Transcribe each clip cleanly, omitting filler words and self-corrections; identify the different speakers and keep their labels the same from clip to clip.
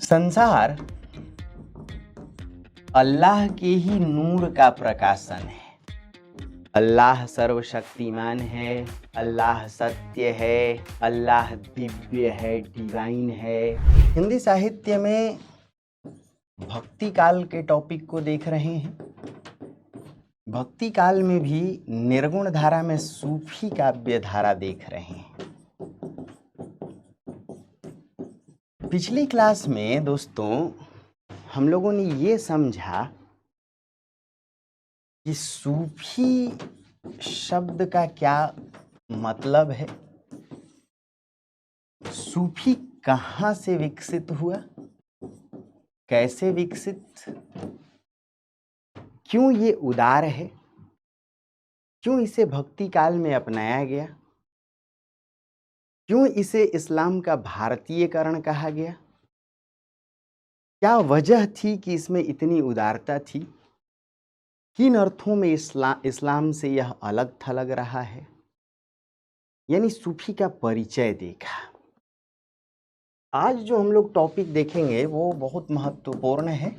Speaker 1: संसार अल्लाह के ही नूर का प्रकाशन है। अल्लाह सर्वशक्तिमान है, अल्लाह सत्य है, अल्लाह दिव्य है, डिवाइन है। हिंदी साहित्य में भक्ति काल के टॉपिक को देख रहे हैं। भक्ति काल में भी निर्गुण धारा में सूफी काव्य धारा देख रहे हैं। पिछली क्लास में दोस्तों हम लोगों ने ये समझा कि सूफी शब्द का क्या मतलब है, सूफी कहाँ से विकसित हुआ, कैसे विकसित, क्यों ये उदार है, क्यों इसे भक्ति काल में अपनाया गया, क्यों इसे इस्लाम का भारतीयकरण कहा गया, क्या वजह थी कि इसमें इतनी उदारता थी, किन अर्थों में इस्लाम से यह अलग थलग रहा है। यानी सूफी का परिचय देखा। आज जो हम लोग टॉपिक देखेंगे वो बहुत महत्वपूर्ण है।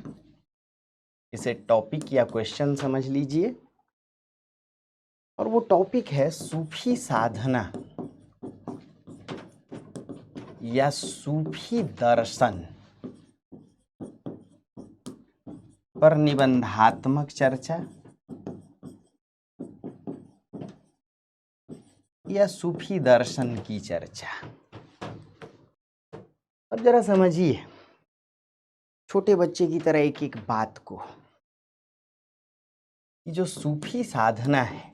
Speaker 1: इसे टॉपिक या क्वेश्चन समझ लीजिए। और वो टॉपिक है सूफी साधना या सूफी दर्शन पर निबंधात्मक चर्चा या सूफी दर्शन की चर्चा। अब जरा समझिए छोटे बच्चे की तरह एक एक बात को कि जो सूफी साधना है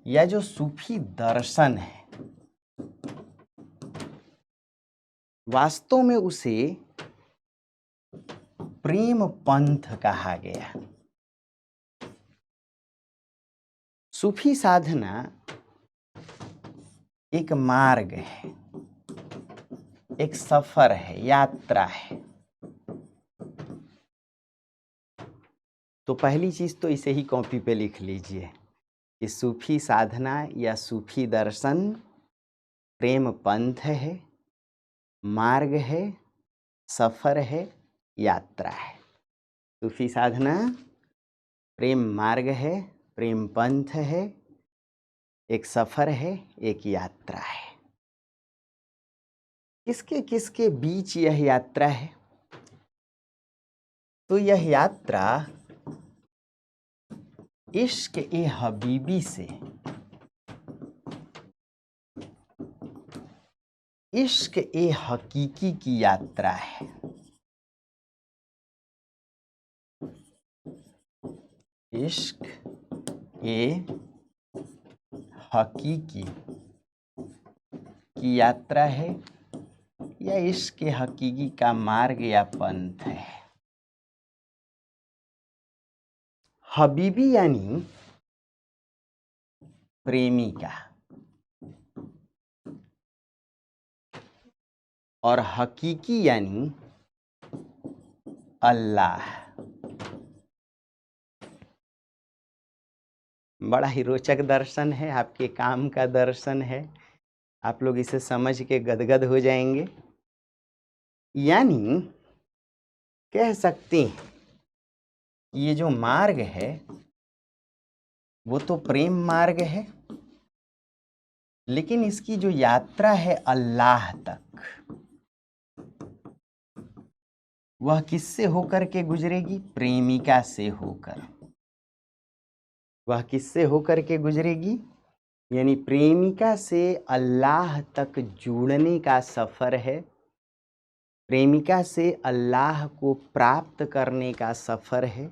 Speaker 1: या जो सूफी दर्शन है वास्तव में उसे प्रेम पंथ कहा गया। सूफी साधना एक मार्ग है, एक सफर है, यात्रा है। तो पहली चीज तो इसे ही कॉपी पे लिख लीजिए कि सूफी साधना या सूफी दर्शन प्रेम पंथ है, मार्ग है, सफर है, यात्रा है। सूफी साधना प्रेम मार्ग है, प्रेम पंथ है, एक सफर है, एक यात्रा है। किसके किसके बीच यह यात्रा है? तो यह यात्रा इश्क ए हबीबी से इश्क ए हकीकी की यात्रा है। इश्क ए हकीकी की यात्रा है या इश्क ए हकीकी का मार्ग या पंथ है। हबीबी यानी प्रेमिका और हकीकी यानी अल्लाह। बड़ा ही रोचक दर्शन है, आपके काम का दर्शन है। आप लोग इसे समझ के गदगद हो जाएंगे। यानी कह सकते हैं ये जो मार्ग है वो तो प्रेम मार्ग है, लेकिन इसकी जो यात्रा है अल्लाह तक, वह किससे होकर के गुजरेगी? प्रेमिका से होकर। वह किससे होकर के गुजरेगी? यानी प्रेमिका से अल्लाह तक जुड़ने का सफर है, प्रेमिका से अल्लाह को प्राप्त करने का सफर है।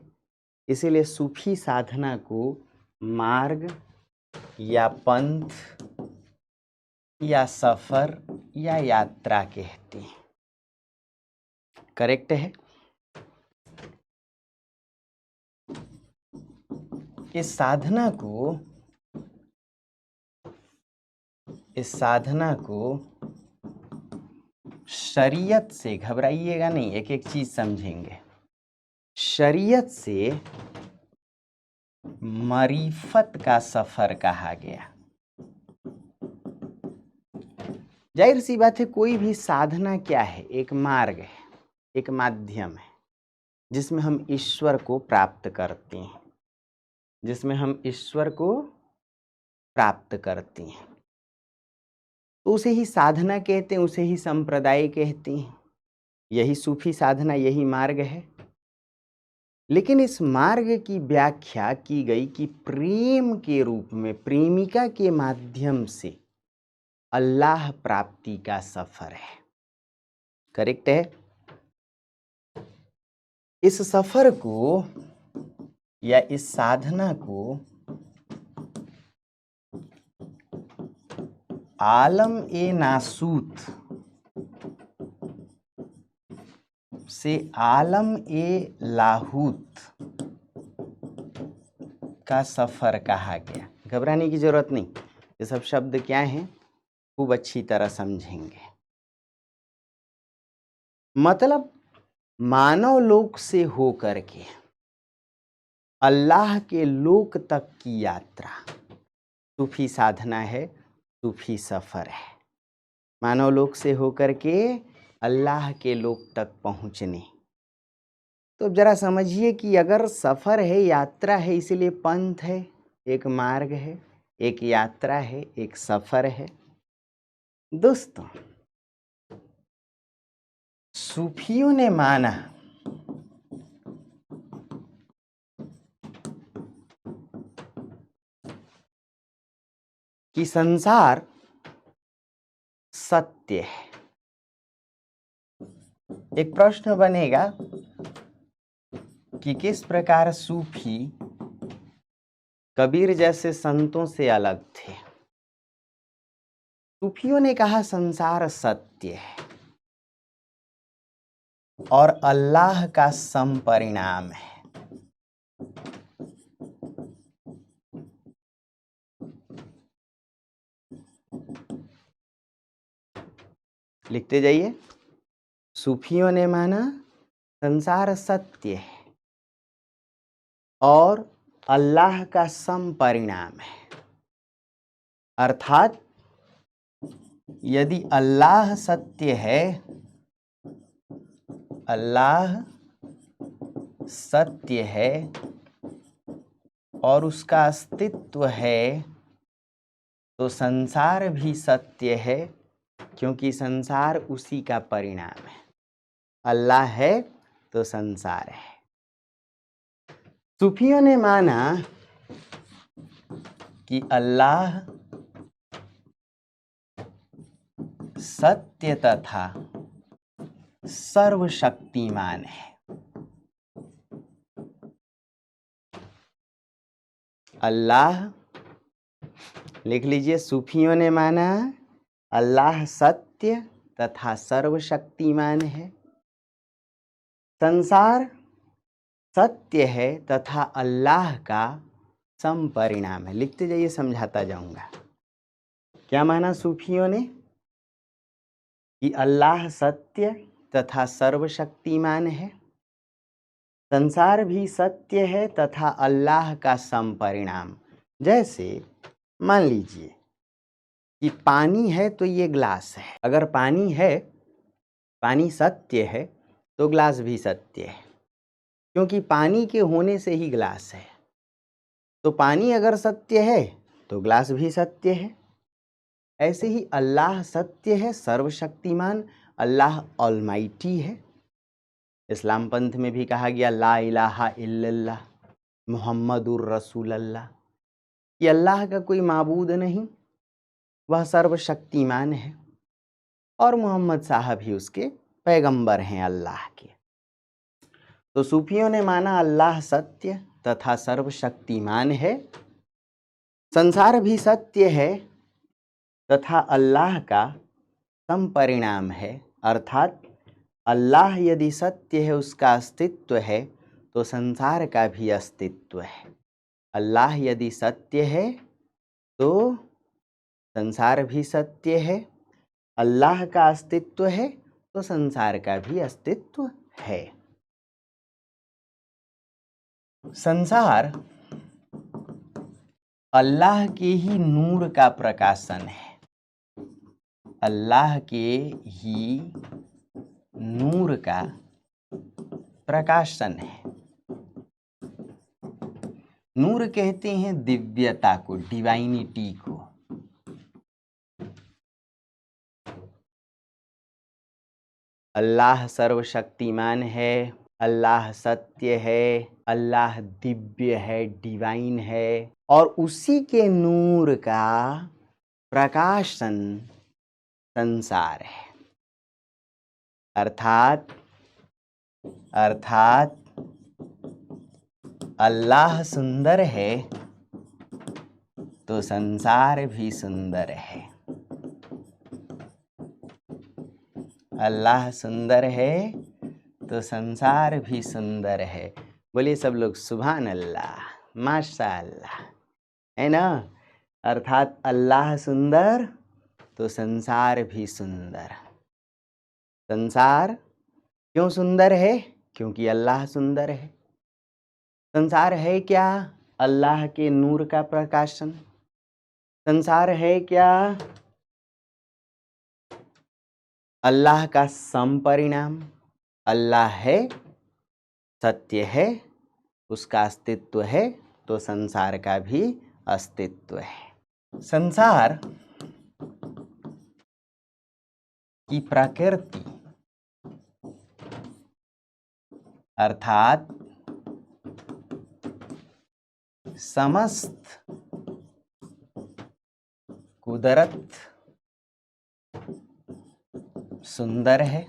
Speaker 1: इसीलिए सूफी साधना को मार्ग या पंथ या सफर या यात्रा कहते हैं। करेक्ट है? इस साधना को शरीयत से, घबराइएगा नहीं, एक एक चीज समझेंगे। शरीयत से मरीफत का सफर कहा गया। जाहिर सी बात है, कोई भी साधना क्या है? एक मार्ग है, एक माध्यम है जिसमें हम ईश्वर को प्राप्त करते हैं, जिसमें हम ईश्वर को प्राप्त करते हैं। तो उसे ही साधना कहते हैं, उसे ही संप्रदाय कहते हैं। यही सूफी साधना, यही मार्ग है। लेकिन इस मार्ग की व्याख्या की गई कि प्रेम के रूप में, प्रेमिका के माध्यम से अल्लाह प्राप्ति का सफर है। करेक्ट है? इस सफर को या इस साधना को आलम ए नासूत से आलम ए लाहूत का सफर कहा गया। घबराने की जरूरत नहीं, ये सब शब्द क्या हैं खूब अच्छी तरह समझेंगे। मतलब मानव लोक से होकर के अल्लाह के लोक तक की यात्रा सूफी साधना है, सूफी सफर है। मानव लोक से होकर के अल्लाह के लोक तक पहुंचने। तो जरा समझिए कि अगर सफर है, यात्रा है, इसीलिए पंथ है, एक मार्ग है, एक यात्रा है, एक सफर है। दोस्तों, सूफियों ने माना कि संसार सत्य है। एक प्रश्न बनेगा कि किस प्रकार सूफी कबीर जैसे संतों से अलग थे। सूफियों ने कहा संसार सत्य है और अल्लाह का समपरिणाम है। लिखते जाइए। सूफियों ने माना संसार सत्य है और अल्लाह का समपरिणाम है। अर्थात यदि अल्लाह सत्य है, अल्लाह सत्य है और उसका अस्तित्व है, तो संसार भी सत्य है, क्योंकि संसार उसी का परिणाम है। अल्लाह है तो संसार है। सूफियों ने माना कि अल्लाह सत्य तथा सर्वशक्तिमान है। अल्लाह, लिख लीजिए, सूफियों ने माना अल्लाह सत्य तथा सर्वशक्तिमान है, संसार सत्य है तथा अल्लाह का समपरिणाम है। लिखते जाइए, समझाता जाऊंगा। क्या माना सूफियों ने? कि अल्लाह सत्य तथा सर्वशक्तिमान है, संसार भी सत्य है तथा अल्लाह का समपरिणाम। जैसे मान लीजिए कि पानी है तो ये ग्लास है। अगर पानी है, पानी सत्य है, तो ग्लास भी सत्य है, क्योंकि पानी के होने से ही ग्लास है। तो पानी अगर सत्य है तो ग्लास भी सत्य है। ऐसे ही अल्लाह सत्य है, सर्वशक्तिमान, अल्लाह ऑलमाइटी है। इस्लाम पंथ में भी कहा गया ला इलाहा इल्लल्लाह मुहम्मदुर रसूलल्लाह, कि अल्लाह का कोई माबूद नहीं, वह सर्वशक्तिमान है और मोहम्मद साहब ही उसके पैगंबर हैं अल्लाह के। तो सूफियों ने माना अल्लाह सत्य तथा सर्वशक्तिमान है, संसार भी सत्य है तथा अल्लाह का समपरिणाम है। अर्थात अल्लाह यदि सत्य है, उसका अस्तित्व है, तो संसार का भी अस्तित्व है। अल्लाह यदि सत्य है तो संसार भी सत्य है, अल्लाह का अस्तित्व है तो संसार का भी अस्तित्व है। संसार अल्लाह के ही नूर का प्रकाशन है। अल्लाह के ही नूर का प्रकाशन है। नूर कहते हैं दिव्यता को, डिवाइनिटी को। अल्लाह सर्वशक्तिमान है, अल्लाह सत्य है, अल्लाह दिव्य है, डिवाइन है, और उसी के नूर का प्रकाशन संसार है। अर्थात अल्लाह सुंदर है तो संसार भी सुंदर है। अल्लाह सुंदर है तो संसार भी सुंदर है। बोलिए सब लोग सुभान अल्लाह, माशा अल्लाह, है ना। अर्थात अल्लाह सुंदर तो संसार भी सुंदर। संसार क्यों सुंदर है? क्योंकि अल्लाह सुंदर है। संसार है क्या? अल्लाह के नूर का प्रकाशन। संसार है क्या? अल्लाह का समपरिणाम। अल्लाह है, सत्य है, उसका अस्तित्व है, तो संसार का भी अस्तित्व है। संसार की प्रकृति अर्थात समस्त कुदरत सुंदर है।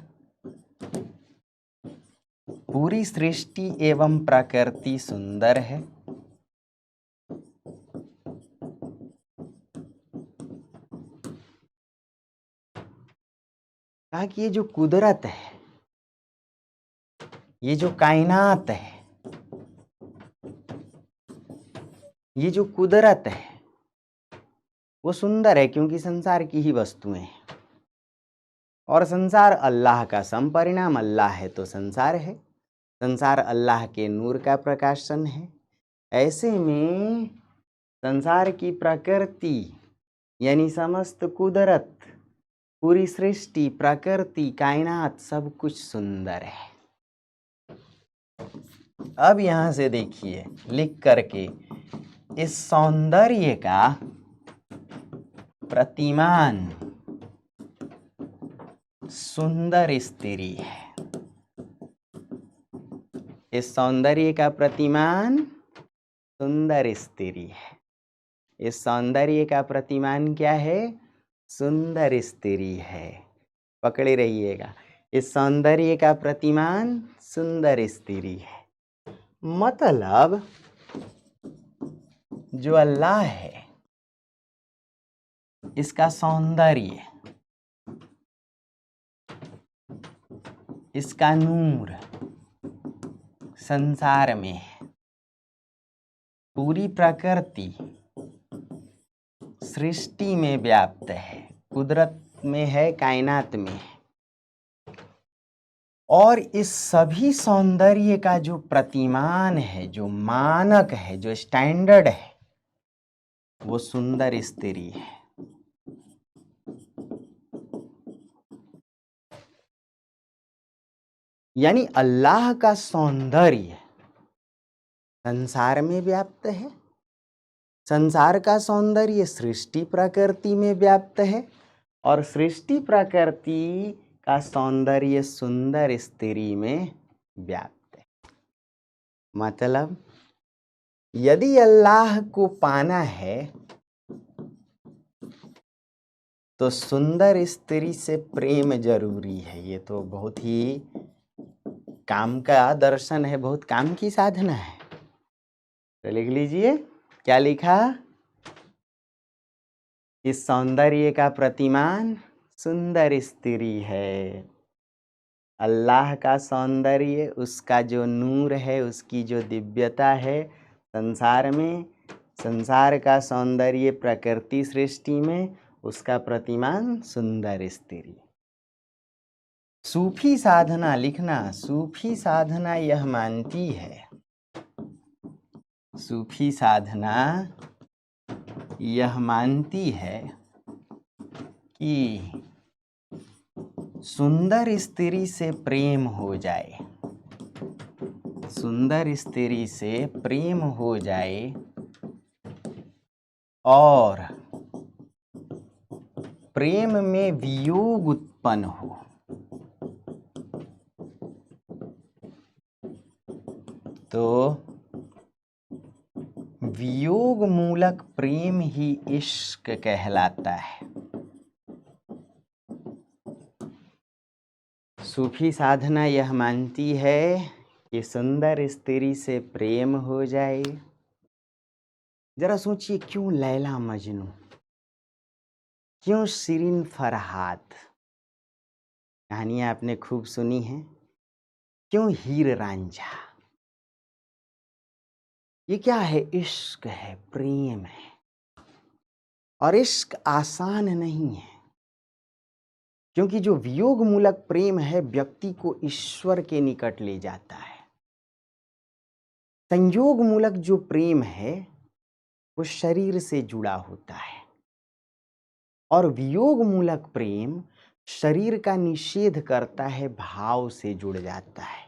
Speaker 1: पूरी सृष्टि एवं प्रकृति सुंदर है। कहा कि ये जो कुदरत है, ये जो कायनात है, ये जो कुदरत है वो सुंदर है क्योंकि संसार की ही वस्तुएं हैं। और संसार अल्लाह का समपरिणाम। अल्लाह है तो संसार है। संसार अल्लाह के नूर का प्रकाशन है। ऐसे में संसार की प्रकृति यानी समस्त कुदरत, पूरी सृष्टि, प्रकृति, कायनात सब कुछ सुंदर है। अब यहां से देखिए लिख करके, इस सौंदर्य का प्रतिमान सुंदर स्त्री है। इस सौंदर्य का प्रतिमान सुंदर स्त्री है। इस सौंदर्य का प्रतिमान क्या है? सुंदर स्त्री है। पकड़े रहिएगा, इस सौंदर्य का प्रतिमान सुंदर स्त्री है। मतलब जो अल्लाह है, इसका सौंदर्य, इसका नूर संसार में है। पूरी प्रकृति सृष्टि में व्याप्त है, कुदरत में है, कायनात में है। और इस सभी सौंदर्य का जो प्रतिमान है, जो मानक है, जो स्टैंडर्ड है, वो सुंदर स्त्री है। यानी अल्लाह का सौंदर्य संसार में व्याप्त है, संसार का सौंदर्य सृष्टि प्रकृति में व्याप्त है, और सृष्टि प्रकृति का सौंदर्य सुंदर स्त्री में व्याप्त है। मतलब यदि अल्लाह को पाना है तो सुंदर स्त्री से प्रेम जरूरी है। ये तो बहुत ही काम का दर्शन है, बहुत काम की साधना है। तो लिख लीजिए, क्या लिखा? इस सौंदर्य का प्रतिमान सुंदर स्त्री है। अल्लाह का सौंदर्य, उसका जो नूर है, उसकी जो दिव्यता है संसार में, संसार का सौंदर्य प्रकृति सृष्टि में, उसका प्रतिमान सुंदर स्त्री। सूफी साधना लिखना, सूफी साधना यह मानती है, सूफी साधना यह मानती है कि सुंदर स्त्री से प्रेम हो जाए, सुंदर स्त्री से प्रेम हो जाए और प्रेम में वियोग उत्पन्न हो, तो वियोग मूलक प्रेम ही इश्क कहलाता है। सूफी साधना यह मानती है कि सुंदर स्त्री से प्रेम हो जाए। जरा सोचिए, क्यों लैला मजनू, क्यों शिरीन फरहाद, कहानियां आपने खूब सुनी हैं। क्यों हीर रांझा, ये क्या है? इश्क है, प्रेम है। और इश्क आसान नहीं है, क्योंकि जो वियोग मूलक प्रेम है व्यक्ति को ईश्वर के निकट ले जाता है। संयोग मूलक जो प्रेम है वो शरीर से जुड़ा होता है, और वियोग मूलक प्रेम शरीर का निषेध करता है, भाव से जुड़ जाता है।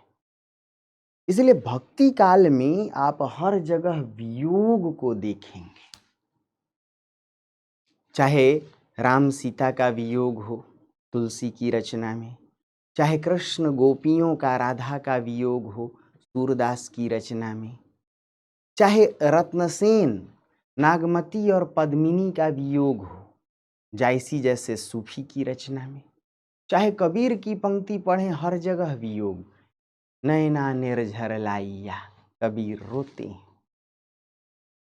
Speaker 1: इसलिए भक्ति काल में आप हर जगह वियोग को देखेंगे, चाहे राम सीता का वियोग हो तुलसी की रचना में, चाहे कृष्ण गोपियों का, राधा का वियोग हो सूरदास की रचना में, चाहे रत्नसेन नागमती और पद्मिनी का वियोग हो जायसी जैसे सूफी की रचना में, चाहे कबीर की पंक्ति पढ़ें, हर जगह वियोग। नैना निर्झर लाइया, कबीर रोते हैं,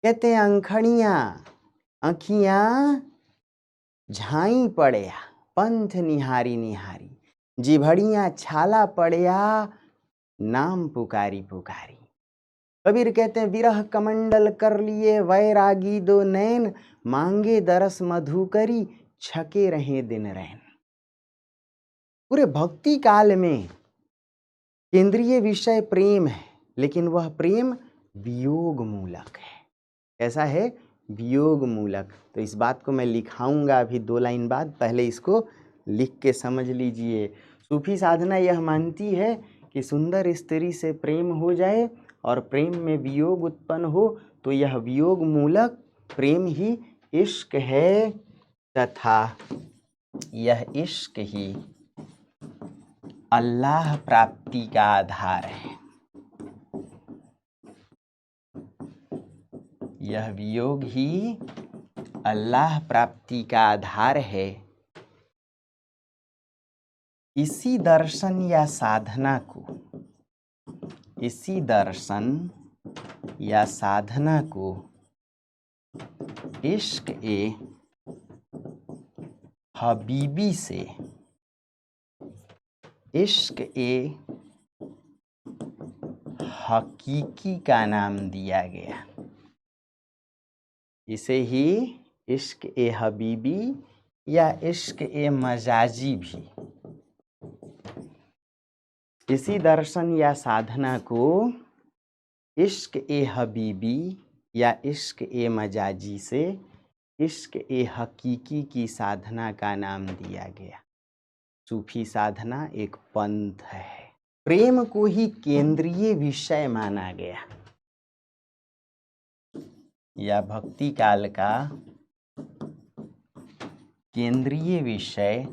Speaker 1: कहते हैं अंखड़ियां आँखियां झाई पड़या, पंथ निहारी निहारी, जिभड़ियां छाला पड़या, नाम पुकारी पुकारी। कबीर कहते हैं विरह कमंडल कर लिए वैरागी दो नैन, मांगे दरस मधुकरी, छके रहे दिन रैन। पूरे भक्ति काल में केंद्रीय विषय प्रेम है, लेकिन वह प्रेम वियोग मूलक है। कैसा है? वियोग मूलक। तो इस बात को मैं लिखाऊंगा अभी 2 लाइन बाद, पहले इसको लिख के समझ लीजिए। सूफी साधना यह मानती है कि सुंदर स्त्री से प्रेम हो जाए और प्रेम में वियोग उत्पन्न हो, तो यह वियोग मूलक प्रेम ही इश्क है, तथा यह इश्क ही अल्लाह प्राप्ति का आधार है। यह वियोग ही अल्लाह प्राप्ति का आधार है। इसी दर्शन या साधना को, इसी दर्शन या साधना को इश्क ए हबीबी से, इश्क ए हकीकी का नाम दिया गया। इसे ही इश्क ए हबीबी या इश्क ए मजाजी भी। इसी दर्शन या साधना को इश्क ए हबीबी या इश्क ए मजाजी से इश्क ए हकीकी की साधना का नाम दिया गया। सूफी साधना एक पंथ है। प्रेम को ही केंद्रीय विषय माना गया। या भक्ति काल का केंद्रीय विषय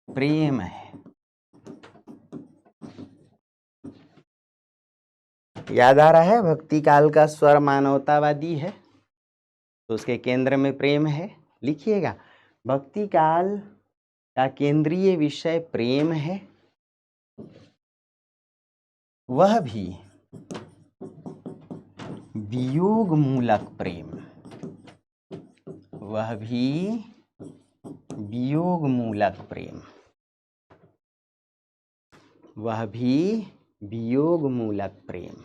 Speaker 1: प्रेम है। याद आ रहा है? भक्ति काल का स्वर मानवतावादी है, तो उसके केंद्र में प्रेम है। लिखिएगा, भक्ति काल का केंद्रीय विषय प्रेम है, वह भी वियोग मूलक प्रेम, वह भी वियोग मूलक प्रेम, वह भी वियोग मूलक प्रेम।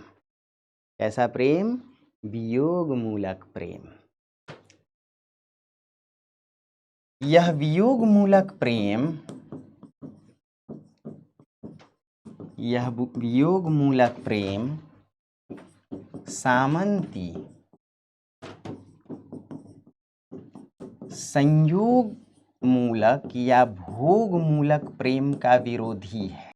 Speaker 1: कैसा प्रेम? वियोग मूलक प्रेम। यह वियोग मूलक प्रेम, यह वियोग मूलक प्रेम संयोग मूलक या भोग मूलक प्रेम का विरोधी है।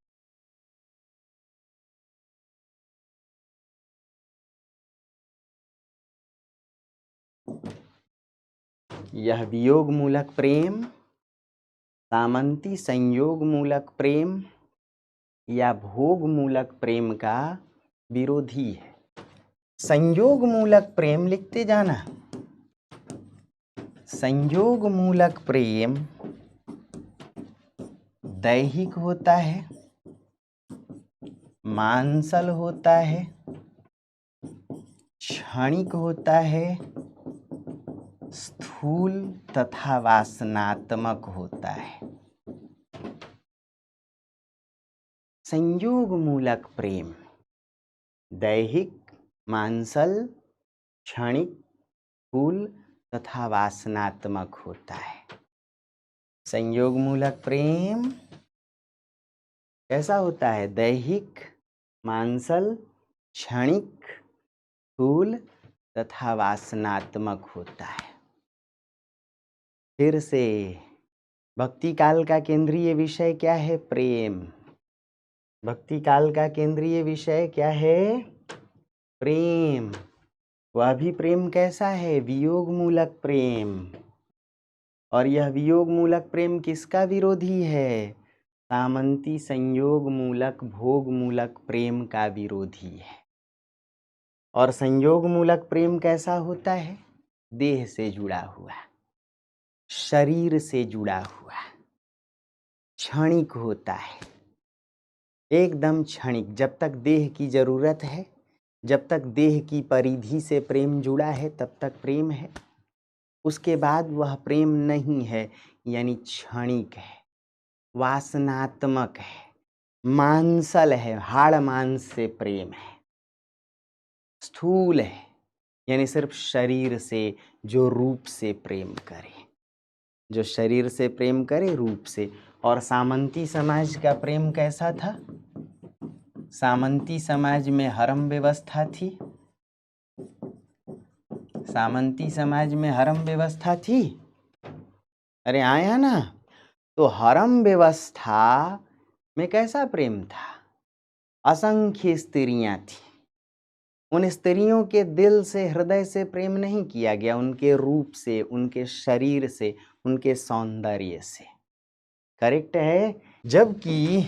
Speaker 1: यह वियोग मूलक प्रेम, सामंती संयोग मूलक प्रेम या भोग मूलक प्रेम का विरोधी है। संयोग मूलक प्रेम लिखते जाना। संयोग मूलक प्रेम दैहिक होता है, मांसल होता है, क्षणिक होता है, स्थूल तथा वासनात्मक होता है। संयोग मूलक प्रेम दैहिक, मांसल, क्षणिक, स्थूल तथा वासनात्मक होता है। संयोग मूलक प्रेम कैसा होता है? दैहिक, मांसल, क्षणिक, स्थूल तथा वासनात्मक होता है। फिर से भक्ति काल का केंद्रीय विषय क्या है? प्रेम। भक्ति काल का केंद्रीय विषय क्या है? प्रेम। वह भी प्रेम कैसा है? वियोग मूलक प्रेम। और यह वियोग मूलक प्रेम किसका विरोधी है? सामंती संयोग मूलक भोग मूलक प्रेम का विरोधी है। और संयोग मूलक प्रेम कैसा होता है? देह से जुड़ा हुआ, शरीर से जुड़ा हुआ, क्षणिक होता है, एकदम क्षणिक। जब तक देह की जरूरत है, जब तक देह की परिधि से प्रेम जुड़ा है, तब तक प्रेम है। उसके बाद वह प्रेम नहीं है, यानी क्षणिक है, वासनात्मक है, मांसल है, हाड़ मांस से प्रेम है। स्थूल है, यानी सिर्फ शरीर से, जो रूप से प्रेम करे, जो शरीर से प्रेम करे, रूप से। और सामंती समाज का प्रेम कैसा था? सामंती समाज में हरम व्यवस्था थी। सामंती समाज में हरम व्यवस्था थी। अरे आया ना? तो हरम व्यवस्था में कैसा प्रेम था? असंख्य स्त्रियां थी। उन स्त्रियों के दिल से, हृदय से प्रेम नहीं किया गया, उनके रूप से, उनके शरीर से, उनके सौंदर्य से। करेक्ट है? जबकि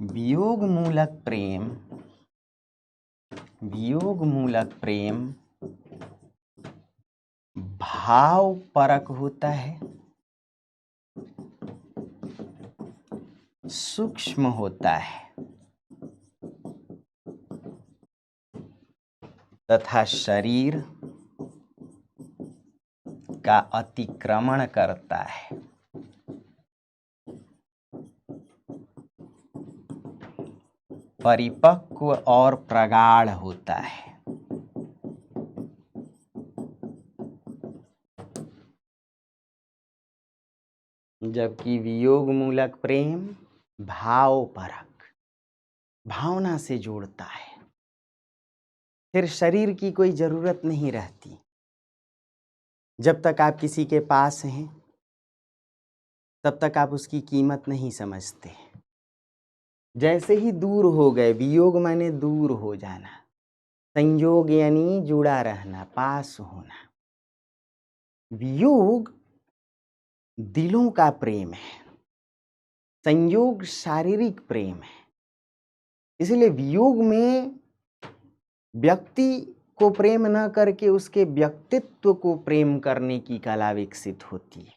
Speaker 1: वियोग मूलक प्रेम, वियोग मूलक प्रेम भाव परक होता है, सूक्ष्म होता है तथा शरीर का अतिक्रमण करता है। परिपक्व और प्रगाढ़ होता है। जबकि वियोग मूलक प्रेम भाव परक, भावना से जोड़ता है। फिर शरीर की कोई जरूरत नहीं रहती। जब तक आप किसी के पास हैं, तब तक आप उसकी कीमत नहीं समझते। जैसे ही दूर हो गए, वियोग माने दूर हो जाना, संयोग यानी जुड़ा रहना, पास होना। वियोग दिलों का प्रेम है, संयोग शारीरिक प्रेम है। इसलिए वियोग में व्यक्ति को प्रेम न करके उसके व्यक्तित्व को प्रेम करने की कला विकसित होती है।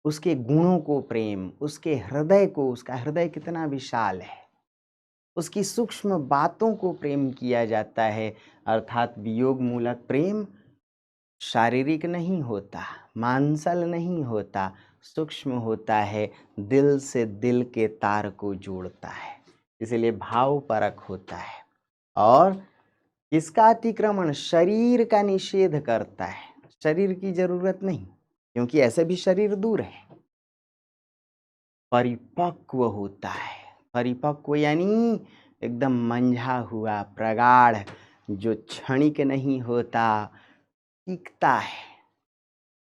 Speaker 1: उसके गुणों को प्रेम, उसके हृदय को, उसका हृदय कितना विशाल है, उसकी सूक्ष्म बातों को प्रेम किया जाता है। अर्थात वियोग मूलक प्रेम शारीरिक नहीं होता, मांसल नहीं होता, सूक्ष्म होता है, दिल से दिल के तार को जोड़ता है, इसलिए भाव परक होता है। और इसका अतिक्रमण, शरीर का निषेध करता है। शरीर की जरूरत नहीं, क्योंकि ऐसे भी शरीर दूर है। परिपक्व होता है, परिपक्व यानी एकदम मंझा हुआ, प्रगाढ़, जो क्षणिक नहीं होता, टिकता है,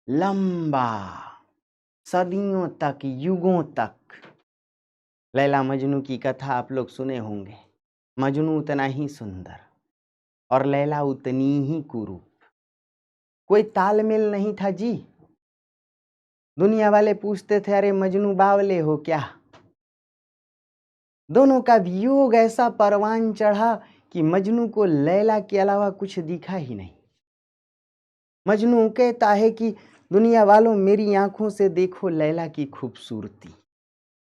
Speaker 1: लंबा, सदियों तक, युगों तक। लैला मजनू की कथा आप लोग सुने होंगे। मजनू उतना ही सुंदर और लैला उतनी ही कुरूप। कोई तालमेल नहीं था जी। दुनिया वाले पूछते थे, अरे मजनू बावले हो क्या? दोनों का वियोग ऐसा परवान चढ़ा कि मजनू को लैला के अलावा कुछ दिखा ही नहीं। मजनू कहता है कि दुनिया वालों, मेरी आंखों से देखो लैला की खूबसूरती।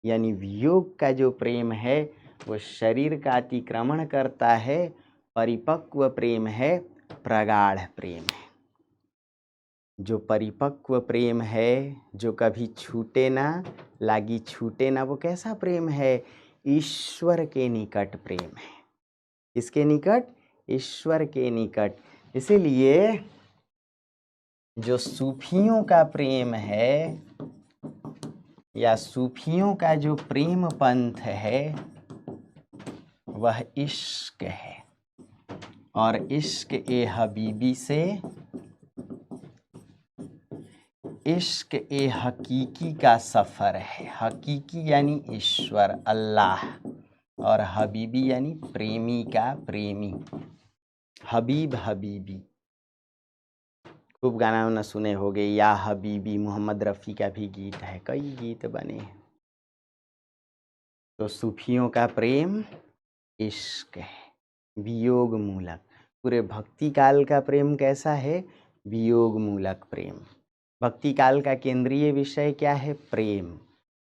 Speaker 1: यानी वियोग का जो प्रेम है वो शरीर का अतिक्रमण करता है। परिपक्व प्रेम है, प्रगाढ़ प्रेम है। जो परिपक्व प्रेम है, जो कभी छूटे ना, लागी छूटे ना, वो कैसा प्रेम है? ईश्वर के निकट प्रेम है। किसके निकट? ईश्वर के निकट। इसीलिए जो सूफियों का प्रेम है या सूफियों का जो प्रेम पंथ है वह इश्क है। और इश्क ए हबीबी से, इश्क ए हकीकी का सफ़र है। हकीकी यानी ईश्वर, अल्लाह, और हबीबी यानी प्रेमी का प्रेमी। हबीब, हबीबी। खूब गाना वाना सुने होगे, या हबीबी। मोहम्मद रफ़ी का भी गीत है, कई गीत बने हैं। तो सूफियों का प्रेम इश्क है, वियोग मूलक। पूरे भक्ति काल का प्रेम कैसा है? वियोग मूलक प्रेम। भक्ति काल का केंद्रीय विषय क्या है? प्रेम।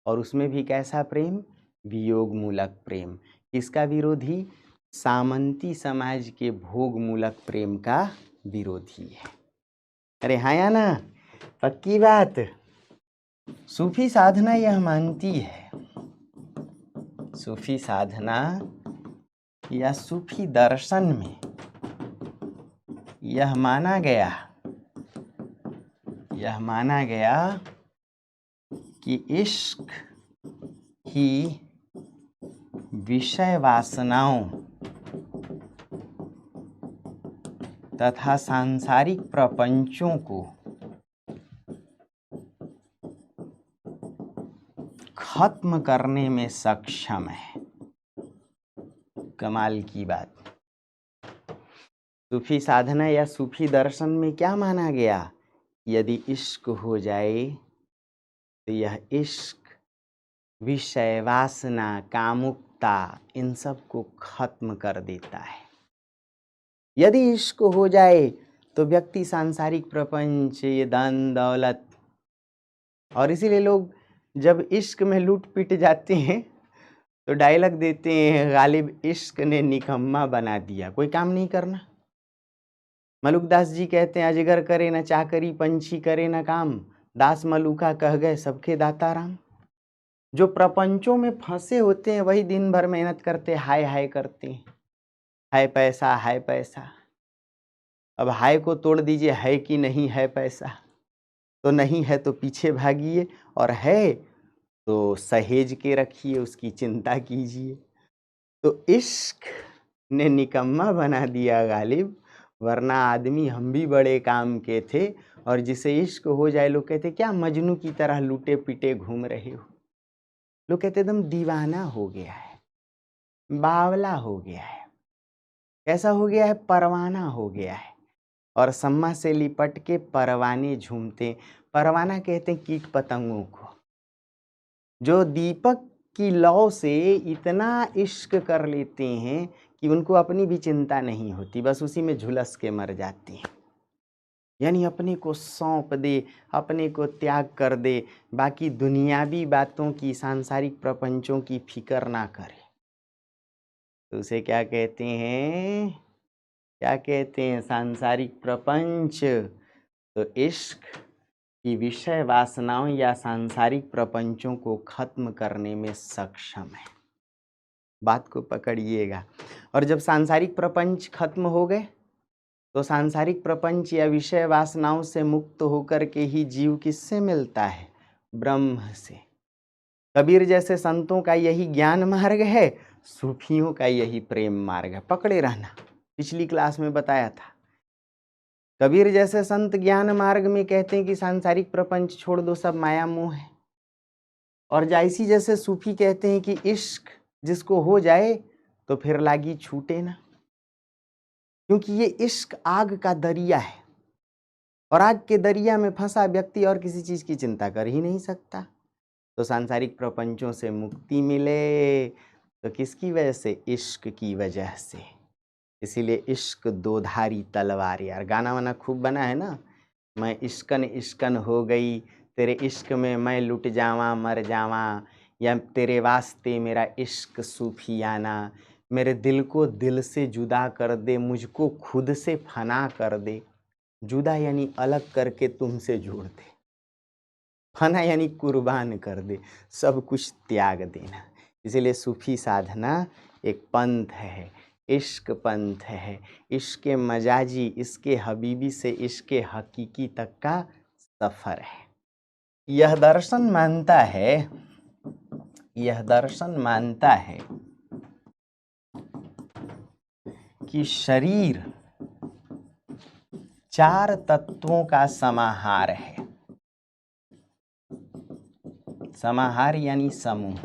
Speaker 1: और उसमें भी कैसा प्रेम? वियोग मूलक प्रेम। किसका विरोधी? सामंती समाज के भोग मूलक प्रेम का विरोधी है। अरे हाँ या ना? पक्की बात। सूफी साधना यह मानती है, सूफी साधना या सूफी दर्शन में यह माना गया कि इश्क ही विषय वासनाओं तथा सांसारिक प्रपंचों को खत्म करने में सक्षम है। कमाल की बात। सूफी साधना या सूफी दर्शन में क्या माना गया? यदि इश्क हो जाए तो यह इश्क विषय वासना, कामुकता, इन सब को खत्म कर देता है। यदि इश्क हो जाए तो व्यक्ति सांसारिक प्रपंच, ये धन दौलत, और इसीलिए लोग जब इश्क में लूट पिट जाते हैं तो डायलॉग देते हैं, गालिब इश्क ने निकम्मा बना दिया, कोई काम नहीं करना। मलुकदास जी कहते हैं, अजगर करे न चाकरी, पंछी करे न काम, दास मलुका कह गए सबके दाता राम। जो प्रपंचों में फंसे होते हैं वही दिन भर मेहनत करते, हाय हाय करते हैं, हाय पैसा, हाय पैसा। अब हाय को तोड़ दीजिए, है कि नहीं है पैसा? तो नहीं है तो पीछे भागिए, और है तो सहेज के रखिए, उसकी चिंता कीजिए। तो इश्क ने निकम्मा बना दिया गालिब, वरना आदमी हम भी बड़े काम के थे। और जिसे इश्क हो जाए, लोग कहते क्या मजनू की तरह लूटे पिटे घूम रहे हो? लोग कहते एकदम दीवाना हो गया है, बावला हो गया है। कैसा हो गया है? परवाना हो गया है। और सम्मा से लिपट के परवाने झूमते। परवाना कहते हैं कीट पतंगों को, जो दीपक की लौ से इतना इश्क कर लेते हैं कि उनको अपनी भी चिंता नहीं होती, बस उसी में झुलस के मर जाते हैं। यानी अपने को सौंप दे, अपने को त्याग कर दे, बाकी दुनियावी बातों की, सांसारिक प्रपंचों की फिक्र ना करे। तो उसे क्या कहते हैं? क्या कहते हैं? सांसारिक प्रपंच। तो इश्क की विषय वासनाओं या सांसारिक प्रपंचों को खत्म करने में सक्षम है। बात को पकड़िएगा। और जब सांसारिक प्रपंच खत्म हो गए तो सांसारिक प्रपंच या विषय वासनाओं से मुक्त होकर के ही जीव किससे मिलता है? ब्रह्म से। कबीर जैसे संतों का यही ज्ञान मार्ग है, सूफियों का यही प्रेम मार्ग है। पकड़े रहना, पिछली क्लास में बताया था। कबीर जैसे संत ज्ञान मार्ग में कहते हैं कि सांसारिक प्रपंच छोड़ दो, सब माया मोह है। और जायसी जैसे सूफी कहते हैं कि इश्क जिसको हो जाए तो फिर लागी छूटे ना, क्योंकि ये इश्क आग का दरिया है और आग के दरिया में फंसा व्यक्ति और किसी चीज की चिंता कर ही नहीं सकता। तो सांसारिक प्रपंचों से मुक्ति मिले तो किसकी वजह से? इश्क की वजह से। इसीलिए इश्क दो धारी तलवार, यार गाना वाना खूब बना है ना, मैं इश्कन इश्कन हो गई, तेरे इश्क में मैं लुट जावा मर जावा, या तेरे वास्ते मेरा इश्क सूफियाना, मेरे दिल को दिल से जुदा कर दे, मुझको खुद से फना कर दे। जुदा यानी अलग करके तुमसे जोड़ दे, फना यानी कुर्बान कर दे, सब कुछ त्याग देना। इसीलिए सूफी साधना एक पंथ है, इश्क पंथ है, इश्क मजाजी, इसके हबीबी से इश्क हकीकी तक का सफर है। यह दर्शन मानता है कि शरीर 4 तत्वों का समाहार है। समाहार यानी समूह।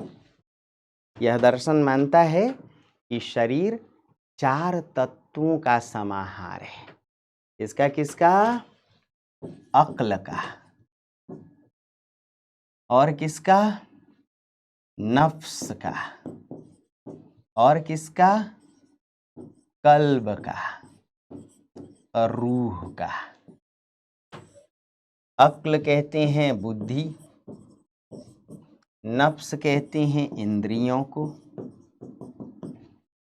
Speaker 1: यह दर्शन मानता है कि शरीर 4 तत्वों का समाहार है। इसका किसका? अक्ल का। और किसका? नफ्स का। और किसका? कल्ब का और रूह का। अक्ल कहते हैं बुद्धि, नफ्स कहते हैं इंद्रियों को,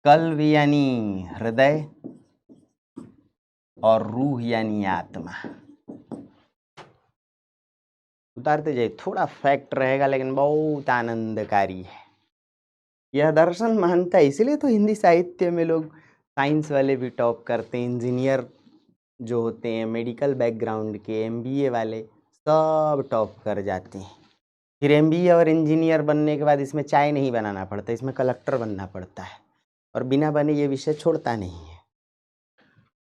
Speaker 1: कल्ब यानी हृदय और रूह यानी आत्मा। उतारते जाइए, थोड़ा फैक्ट रहेगा लेकिन बहुत आनंदकारी है। यह दर्शन मानता है, इसीलिए तो हिंदी साहित्य में लोग साइंस वाले भी टॉप करते हैं, इंजीनियर जो होते हैं मेडिकल बैकग्राउंड के, एमबीए वाले सब टॉप कर जाते हैं। फिर एमबीए और इंजीनियर बनने के बाद इसमें चाय नहीं बनाना पड़ता, इसमें कलेक्टर बनना पड़ता है, और बिना बने ये विषय छोड़ता नहीं है।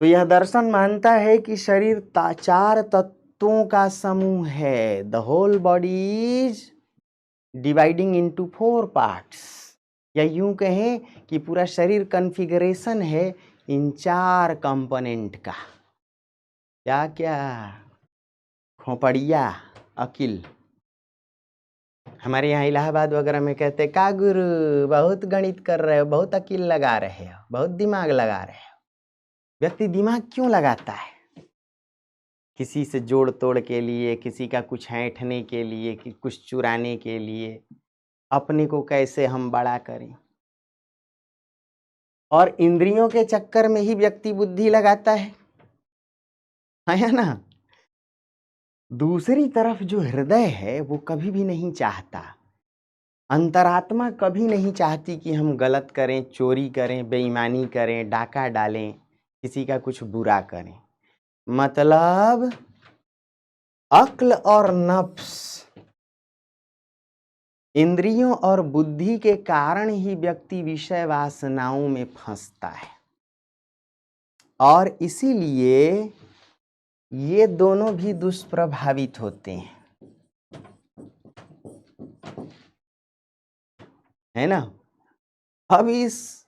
Speaker 1: तो यह दर्शन मानता है कि शरीर 4 तत्वों का समूह है। The whole body is dividing into 4 parts, या यूं कहें कि पूरा शरीर कॉन्फ़िगरेशन है इन 4 कंपोनेंट का। क्या क्या? खोपड़िया, अकिल। हमारे यहाँ इलाहाबाद वगैरह में कहते हैं, का गुरु बहुत गणित कर रहे हो, बहुत अकिल लगा रहे हो, बहुत दिमाग लगा रहे हो। व्यक्ति दिमाग क्यों लगाता है? किसी से जोड़ तोड़ के लिए, किसी का कुछ ऐंठने के लिए, कि कुछ चुराने के लिए, अपने को कैसे हम बड़ा करें। और इंद्रियों के चक्कर में ही व्यक्ति बुद्धि लगाता है ना। दूसरी तरफ जो हृदय है वो कभी भी नहीं चाहता, अंतरात्मा कभी नहीं चाहती कि हम गलत करें, चोरी करें, बेईमानी करें, डाका डालें, किसी का कुछ बुरा करें। मतलब अक्ल और नफ्स, इंद्रियों और बुद्धि के कारण ही व्यक्ति विषय वासनाओं में फंसता है, और इसीलिए ये दोनों भी दुष्प्रभावित होते हैं, है ना। अब इस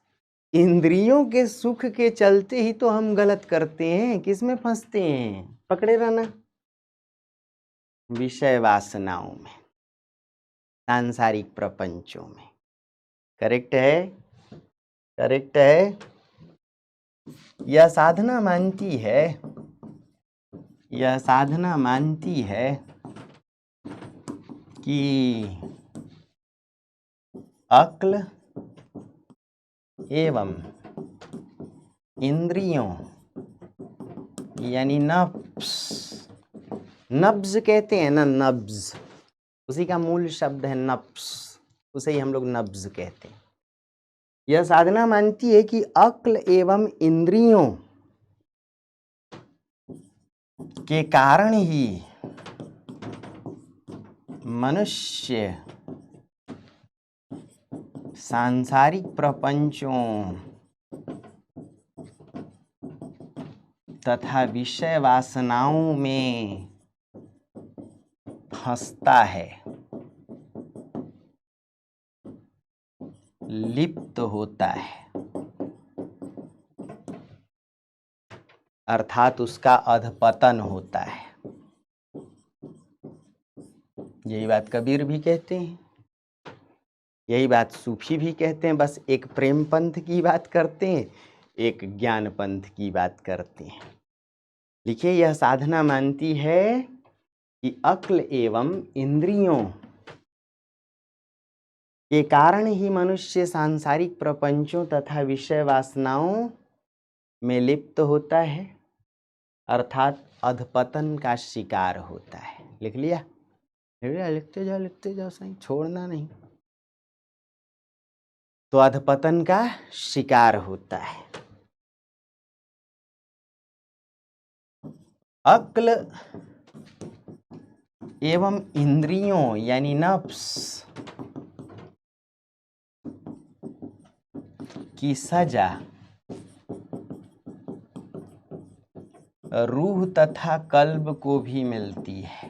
Speaker 1: इंद्रियों के सुख के चलते ही तो हम गलत करते हैं, किसमें फंसते हैं? पकड़े रहना, विषय वासनाओं में, सांसारिक प्रपंचों में। करेक्ट है? करेक्ट है। यह साधना मानती है कि अक्ल एवं इंद्रियों यानी नफ्स, नब्ज कहते हैं ना, नब्ज, उसी का मूल शब्द है नफ्स, उसे ही हम लोग नब्ज कहते हैं। यह साधना मानती है कि अक्ल एवं इंद्रियों के कारण ही मनुष्य सांसारिक प्रपंचों तथा विषय वासनाओं में फंसता है, लिप्त होता है, अर्थात उसका अधपतन होता है। यही बात कबीर भी कहते हैं, यही बात सूफी भी कहते हैं। बस एक प्रेम पंथ की बात करते हैं, एक ज्ञान पंथ की बात करते हैं। देखिए, यह साधना मानती है कि अक्ल एवं इंद्रियों के कारण ही मनुष्य सांसारिक प्रपंचों तथा विषय वासनाओं में लिप्त होता है, अर्थात अधपतन का शिकार होता है। लिख लिया? लिखते जाओ सही, छोड़ना नहीं। तो अधपतन का शिकार होता है। अक्ल एवं इंद्रियों यानी नफ्स की सजा रूह तथा कल्ब को भी मिलती है।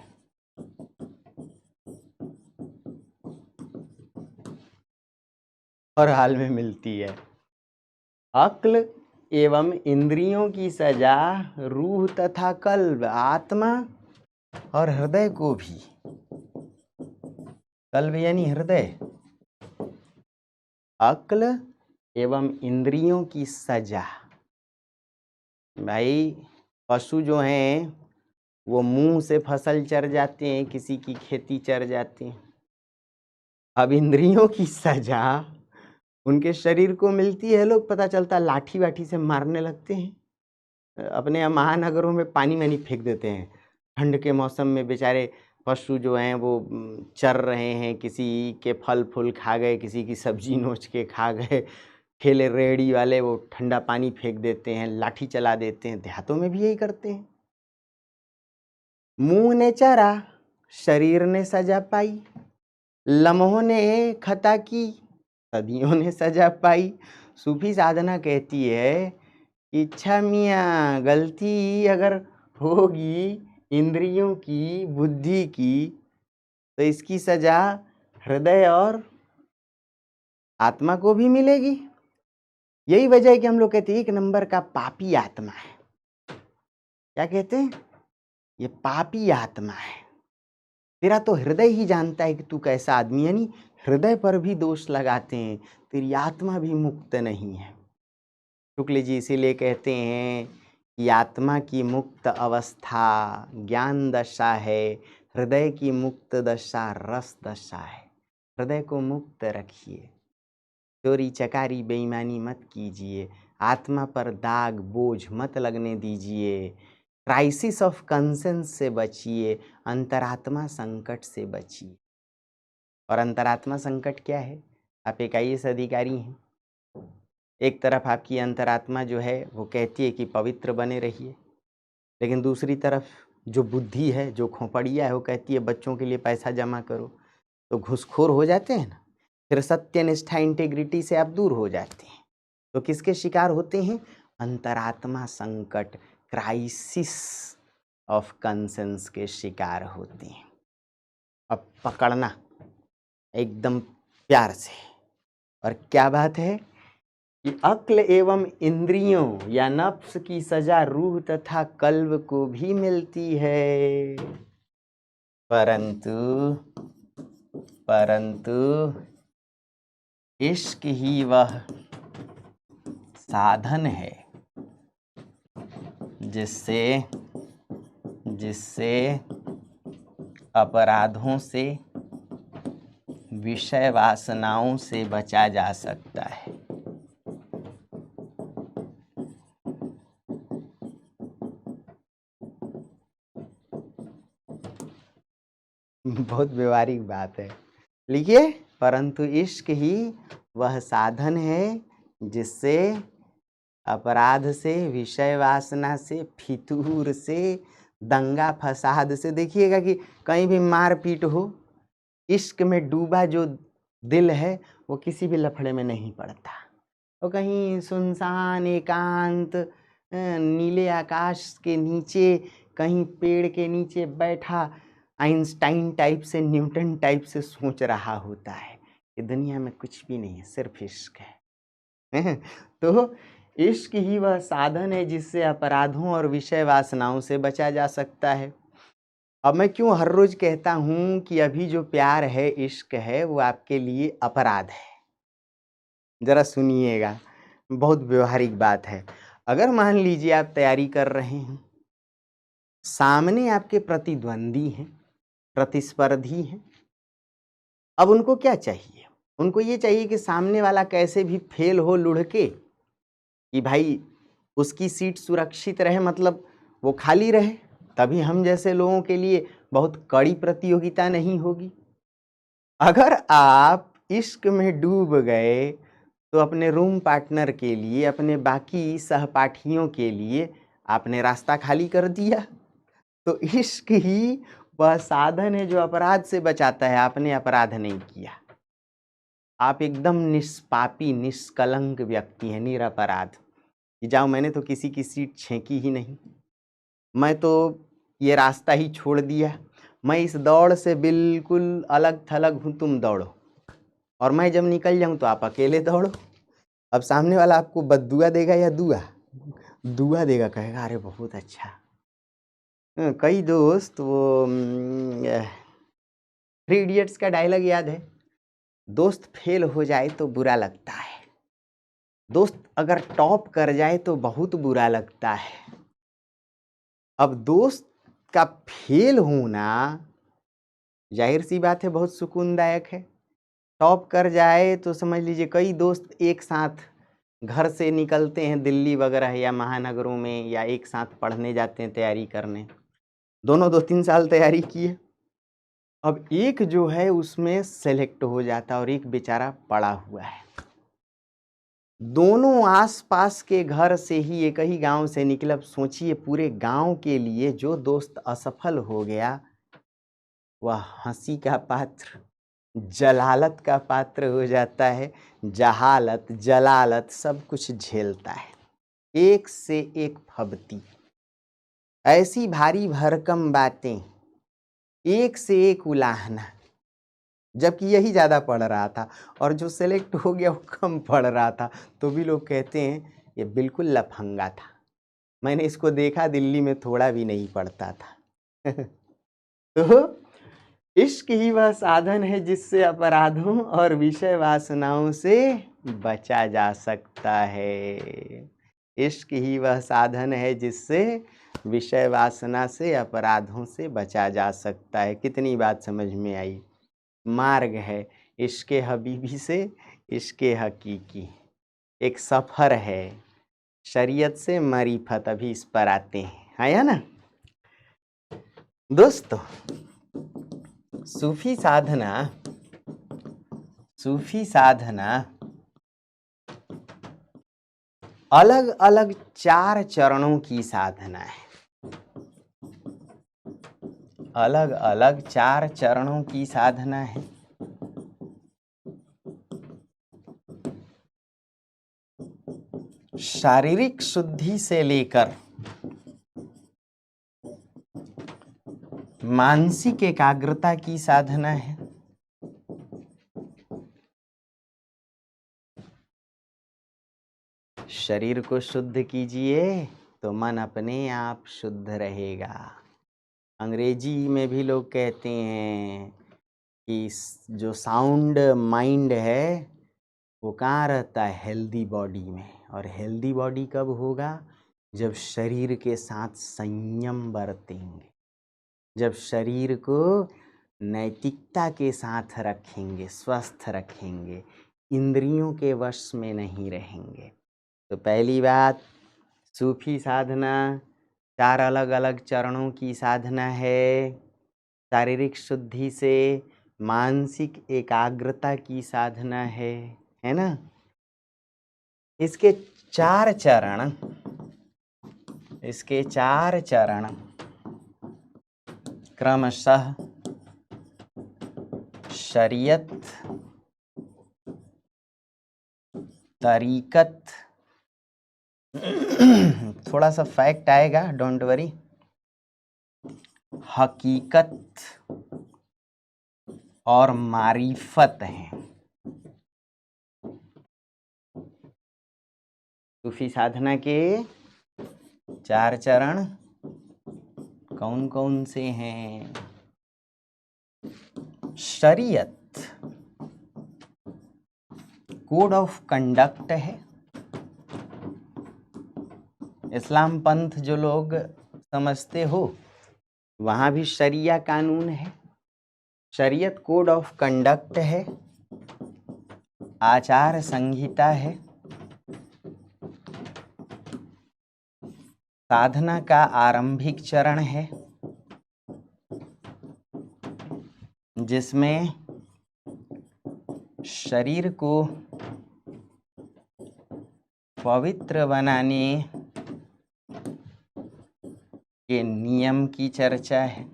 Speaker 1: हर हाल में मिलती है। अक्ल एवं इंद्रियों की सजा रूह तथा कल्ब, आत्मा और हृदय को भी। कल्ब यानी हृदय। अक्ल एवं इंद्रियों की सजा। भाई, पशु जो हैं वो मुंह से फसल चर जाते हैं, किसी की खेती चर जाते हैं। अब इंद्रियों की सजा उनके शरीर को मिलती है। लोग पता चलता लाठी वाठी से मारने लगते हैं, अपने महानगरों में पानी वानी फेंक देते हैं। ठंड के मौसम में बेचारे पशु जो हैं वो चर रहे हैं, किसी के फल फूल खा गए, किसी की सब्जी नोच के खा गए। ठेले रेहड़ी वाले वो ठंडा पानी फेंक देते हैं, लाठी चला देते हैं। देहातों में भी यही करते हैं। मुंह ने चरा, शरीर ने सजा पाई। लम्हों ने खता की, सदियों ने सजा पाई। सूफी साधना कहती है, इच्छा मियाँ गलती अगर होगी इंद्रियों की, बुद्धि की, तो इसकी सजा हृदय और आत्मा को भी मिलेगी। यही वजह है कि हम लोग कहते हैं एक नंबर का पापी आत्मा है। क्या कहते हैं? ये पापी आत्मा है। तेरा तो हृदय ही जानता है कि तू कैसा आदमी, यानी हृदय पर भी दोष लगाते हैं, तेरी आत्मा भी मुक्त नहीं है। शुक्ल जी इसीलिए कहते हैं कि आत्मा की मुक्त अवस्था ज्ञान दशा है, हृदय की मुक्त दशा रस दशा है। हृदय को मुक्त रखिए, चोरी चकारी बेईमानी मत कीजिए, आत्मा पर दाग बोझ मत लगने दीजिए, क्राइसिस ऑफ कंसेंस से बचिए, अंतरात्मा संकट से बचिए। और अंतरात्मा संकट क्या है? आप एक IAS अधिकारी हैं, एक तरफ आपकी अंतरात्मा जो है वो कहती है कि पवित्र बने रहिए, लेकिन दूसरी तरफ जो बुद्धि है, जो खोपड़िया है, वो कहती है बच्चों के लिए पैसा जमा करो। तो घुसखोर हो जाते हैं ना, फिर सत्य निष्ठा इंटेग्रिटी से आप दूर हो जाते हैं। तो किसके शिकार होते हैं? अंतरात्मा संकट, क्राइसिस ऑफ कंसेंस के शिकार होते हैं। अब पकड़ना एकदम प्यार से। और क्या बात है कि अक्ल एवं इंद्रियों या नफ्स की सजा रूह तथा कल्ब को भी मिलती है, परंतु इश्क ही वह साधन है जिससे अपराधों से, विषय वासनाओं से बचा जा सकता है। बहुत व्यवहारिक बात है। लिखिए, परंतु इश्क ही वह साधन है जिससे अपराध से, विषय वासना से, फितूर से, दंगा फसाद से, देखिएगा कि कहीं भी मारपीट हो, इश्क में डूबा जो दिल है वो किसी भी लफड़े में नहीं पड़ता। वो कहीं सुनसान एकांत नीले आकाश के नीचे कहीं पेड़ के नीचे बैठा आइंस्टाइन टाइप से, न्यूटन टाइप से सोच रहा होता है कि दुनिया में कुछ भी नहीं है, सिर्फ इश्क है। तो इश्क ही वह साधन है जिससे अपराधों और विषय वासनाओं से बचा जा सकता है। अब मैं क्यों हर रोज कहता हूँ कि अभी जो प्यार है, इश्क है, वो आपके लिए अपराध है। जरा सुनिएगा, बहुत व्यवहारिक बात है। अगर मान लीजिए आप तैयारी कर रहे हैं, सामने आपके प्रतिद्वंदी हैं, प्रतिस्पर्धी हैं, अब उनको क्या चाहिए? उनको ये चाहिए कि सामने वाला कैसे भी फेल हो लुढ़के, कि भाई उसकी सीट सुरक्षित रहे, मतलब वो खाली रहे, तभी हम जैसे लोगों के लिए बहुत कड़ी प्रतियोगिता नहीं होगी। अगर आप इश्क में डूब गए तो अपने रूम पार्टनर के लिए, अपने बाकी सहपाठियों के लिए आपने रास्ता खाली कर दिया। तो इश्क ही वह साधन है जो अपराध से बचाता है। आपने अपराध नहीं किया, आप एकदम निष्पापी निष्कलंक व्यक्ति हैं, निरपराध। कि जाओ, मैंने तो किसी की सीट छेकी ही नहीं, मैं तो ये रास्ता ही छोड़ दिया, मैं इस दौड़ से बिल्कुल अलग थलग हूँ, तुम दौड़ो, और मैं जब निकल जाऊँ तो आप अकेले दौड़ो। अब सामने वाला आपको बद्दुआ देगा या दुआ? दुआ देगा, कहेगा अरे बहुत अच्छा। कई दोस्त वो 3 इडियट्स का डायलॉग याद है, दोस्त फेल हो जाए तो बुरा लगता है, दोस्त अगर टॉप कर जाए तो बहुत बुरा लगता है। अब दोस्त का फेल होना जाहिर सी बात है बहुत सुकूनदायक है, टॉप कर जाए तो समझ लीजिए कई दोस्त एक साथ घर से निकलते हैं दिल्ली वगैरह या महानगरों में, या एक साथ पढ़ने जाते हैं, तैयारी करने, दोनों 2-3 साल तैयारी किए। अब एक जो है उसमें सेलेक्ट हो जाता और एक बेचारा पड़ा हुआ है। दोनों आसपास के घर से ही, एक ही गांव से निकले। अब सोचिए, पूरे गांव के लिए जो दोस्त असफल हो गया वह हंसी का पात्र, जलालत का पात्र हो जाता है। जहालत, जलालत सब कुछ झेलता है, एक से एक फबती, ऐसी भारी भरकम बातें, एक से एक उलाहना, जबकि यही ज़्यादा पढ़ रहा था और जो सेलेक्ट हो गया वो कम पढ़ रहा था। तो भी लोग कहते हैं ये बिल्कुल लफंगा था, मैंने इसको देखा, दिल्ली में थोड़ा भी नहीं पढ़ता था। तो इश्क ही वह साधन है जिससे अपराधों और विषय वासनाओं से बचा जा सकता है। इश्क ही वह साधन है जिससे विषय वासना से, अपराधों से बचा जा सकता है। कितनी बात समझ में आई? मार्ग है इश्क़े हबीबी से इश्क़े हकीकी, एक सफ़र है शरीयत से मरीफत। अभी इस पर आते हैं, आया ना दोस्तों? सूफी साधना अलग अलग 4 चरणों की साधना है, अलग अलग 4 चरणों की साधना है। शारीरिक शुद्धि से लेकर मानसिक एकाग्रता की साधना है, शरीर को शुद्ध कीजिए तो मन अपने आप शुद्ध रहेगा। अंग्रेजी में भी लोग कहते हैं कि जो साउंड माइंड है वो कहाँ रहता है? हेल्दी बॉडी में। और हेल्दी बॉडी कब होगा? जब शरीर के साथ संयम बरतेंगे, जब शरीर को नैतिकता के साथ रखेंगे, स्वस्थ रखेंगे, इंद्रियों के वश में नहीं रहेंगे। तो पहली बात, सूफी साधना 4 अलग अलग चरणों की साधना है। शारीरिक शुद्धि से मानसिक एकाग्रता की साधना है ना? इसके 4 चरण क्रमशः शरीयत, तरीकत, थोड़ा सा फैक्ट आएगा, डोंट वरी। हकीकत और मारिफत हैं। सूफी साधना के 4 चरण कौन कौन से हैं? शरीयत कोड ऑफ कंडक्ट है। इस्लाम पंथ जो लोग समझते हो वहाँ भी शरिया कानून है। शरीयत कोड ऑफ कंडक्ट है, आचार संहिता है। साधना का आरंभिक चरण है जिसमें शरीर को पवित्र बनाने के नियम की चर्चा है।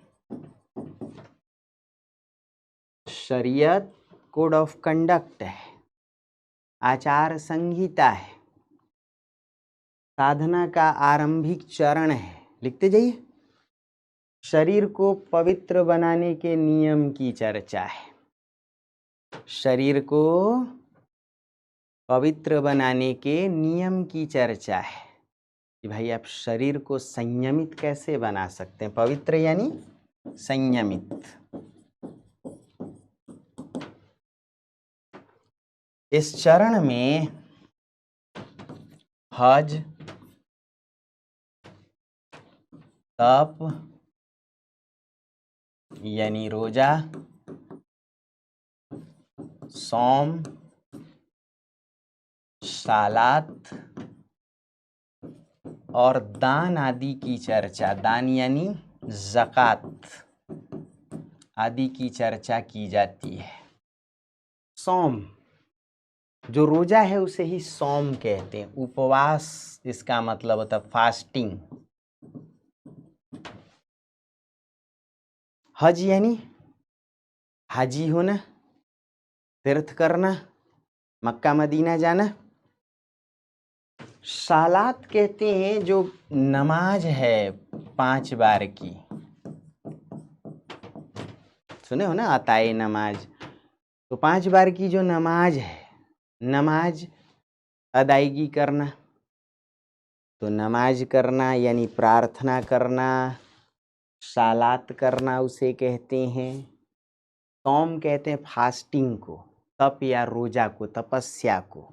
Speaker 1: शरीयत कोड ऑफ कंडक्ट है, आचार संहिता है, साधना का आरंभिक चरण है। लिखते जाइए। शरीर को पवित्र बनाने के नियम की चर्चा है। शरीर को पवित्र बनाने के नियम की चर्चा है कि भाई आप शरीर को संयमित कैसे बना सकते हैं। पवित्र यानी संयमित। इस चरण में हज, तप यानी रोजा, सौम, सालात और दान आदि की चर्चा, दान यानी ज़कात आदि की चर्चा की जाती है। सौम, जो रोजा है उसे ही सौम कहते हैं। उपवास इसका मतलब होता है फास्टिंग। हज यानी हाजी होना, तीर्थ करना, मक्का मदीना जाना। सालात कहते हैं जो नमाज है 5 बार की। सुने हो ना, अताए नमाज। तो 5 बार की जो नमाज है, नमाज अदायगी करना। तो नमाज करना यानी प्रार्थना करना, सालात करना उसे कहते हैं। सौम कहते हैं फास्टिंग को, तप या रोजा को, तपस्या को।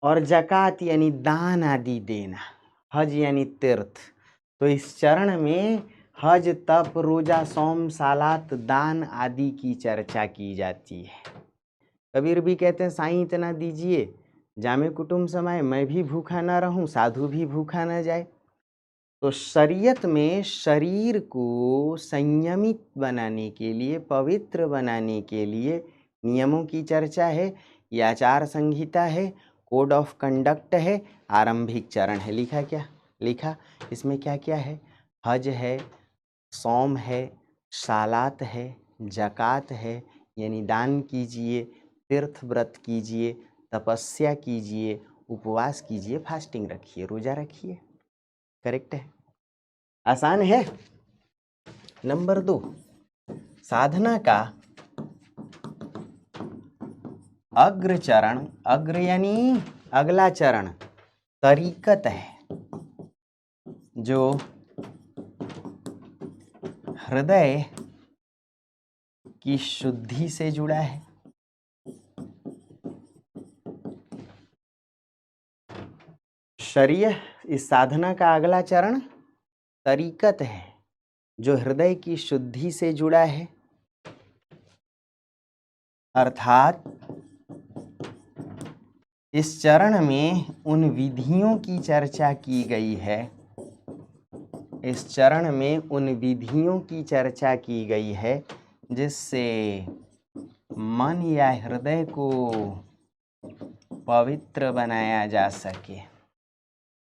Speaker 1: और ज़कात यानी दान आदि देना। हज यानी तीर्थ। तो इस चरण में हज, तप, रोजा, सौम, सालात, दान आदि की चर्चा की जाती है। कबीर भी कहते हैं साईं इतना दीजिए जामे कुटुम्ब समाए, मैं भी भूखा न रहूं, साधु भी भूखा न जाए। तो शरीयत में शरीर को संयमित बनाने के लिए, पवित्र बनाने के लिए नियमों की चर्चा है। ये आचार संहिता है, कोड ऑफ कंडक्ट है, आरंभिक चरण है। लिखा क्या? लिखा इसमें क्या क्या है? हज है, सौम है, सालात है, ज़कात है यानी दान कीजिए, तीर्थ व्रत कीजिए, तपस्या कीजिए, उपवास कीजिए, फास्टिंग रखिए, रोजा रखिए। करेक्ट है, आसान है। नंबर 2, साधना का अग्र चरण, अग्र यानी अगला चरण, तरीकत है जो हृदय की शुद्धि से जुड़ा है। शरीय इस साधना का अगला चरण तरीकत है जो हृदय की शुद्धि से जुड़ा है। अर्थात इस चरण में उन विधियों की चर्चा की गई है, इस चरण में उन विधियों की चर्चा की गई है जिससे मन या हृदय को पवित्र बनाया जा सके।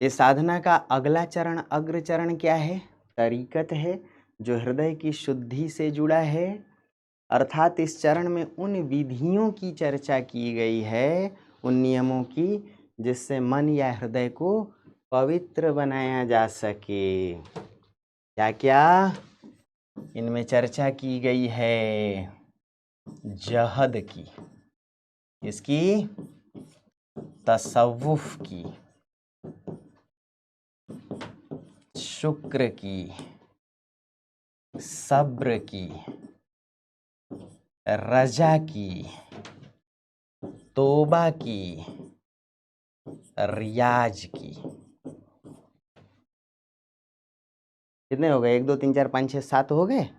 Speaker 1: इस साधना का अगला चरण, अग्र चरण क्या है? तरीकत है जो हृदय की शुद्धि से जुड़ा है। अर्थात इस चरण में उन विधियों की चर्चा की गई है, उन नियमों की जिससे मन या हृदय को पवित्र बनाया जा सके। क्या क्या इनमें चर्चा की गई है? जहद की, इसकी तसव्वुफ की, शुक्र की, सब्र की, रजा की, तौबा की, रियाज की। कितने हो गए? 1 2 3 4 5 6 7 हो गए।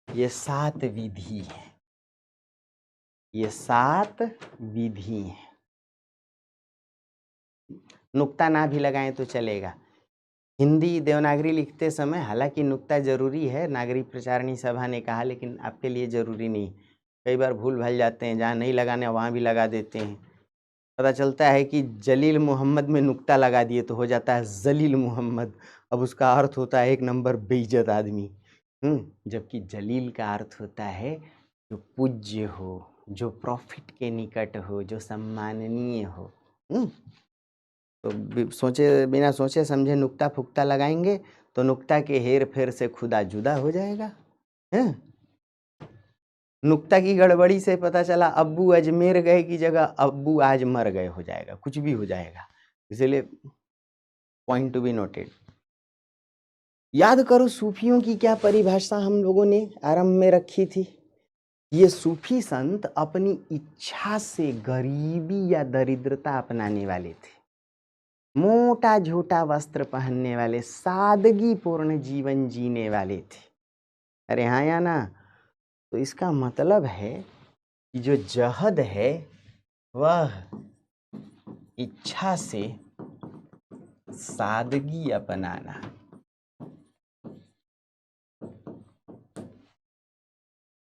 Speaker 1: ये 7 विधि है, ये 7 विधि है। नुक्ता ना भी लगाएं तो चलेगा। हिंदी देवनागरी लिखते समय हालांकि नुक्ता जरूरी है, नागरिक प्रचारणी सभा ने कहा, लेकिन आपके लिए जरूरी नहीं। कई बार भूल भाल जाते हैं, जहाँ नहीं लगाने वहाँ भी लगा देते हैं। पता चलता है कि जलील मोहम्मद में नुक्ता लगा दिए तो हो जाता है जलील मोहम्मद। अब उसका अर्थ होता है 1 नंबर बेइज्जत आदमी। जबकि जलील का अर्थ होता है जो पूज्य हो, जो प्रॉफिट के निकट हो, जो सम्माननीय हो। तो सोचे बिना सोचे समझे नुक्ता फुक्ता लगाएंगे तो नुक्ता के हेर फेर से खुदा जुदा हो जाएगा। हैं? नुक्ता की गड़बड़ी से पता चला अब्बू अजमेर गए की जगह अब्बू आज मर गए हो जाएगा, कुछ भी हो जाएगा। इसलिए पॉइंट टू बी नोटेड। याद करो सूफियों की क्या परिभाषा हम लोगों ने आरंभ में रखी थी। ये सूफी संत अपनी इच्छा से गरीबी या दरिद्रता अपनाने वाले थे, मोटा झूठा वस्त्र पहनने वाले, सादगी पूर्ण जीवन जीने वाले थे। अरे हाँ या ना? तो इसका मतलब है कि जो जहद है वह इच्छा से सादगी अपनाना।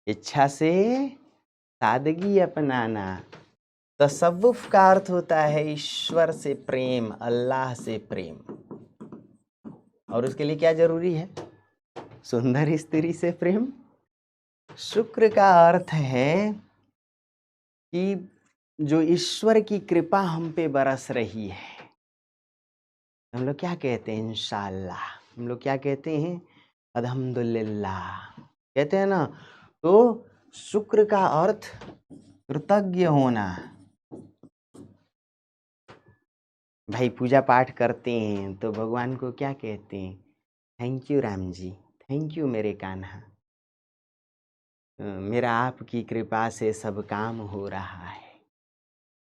Speaker 1: इच्छा से सादगी अपनाना। तसव्वुफ का अर्थ होता है ईश्वर से प्रेम, अल्लाह से प्रेम। और उसके लिए क्या जरूरी है? सुंदर स्त्री से प्रेम। शुक्र का अर्थ है कि जो ईश्वर की कृपा हम पे बरस रही है। हम लोग क्या कहते हैं? इंशाअल्लाह। हम लोग क्या कहते हैं? अल्हम्दुलिल्लाह कहते हैं ना। तो शुक्र का अर्थ कृतज्ञ होना। भाई पूजा पाठ करते हैं तो भगवान को क्या कहते हैं? Thank you Ram ji, thank you मेरे कान्हा, मेरा आपकी कृपा से सब काम हो रहा है।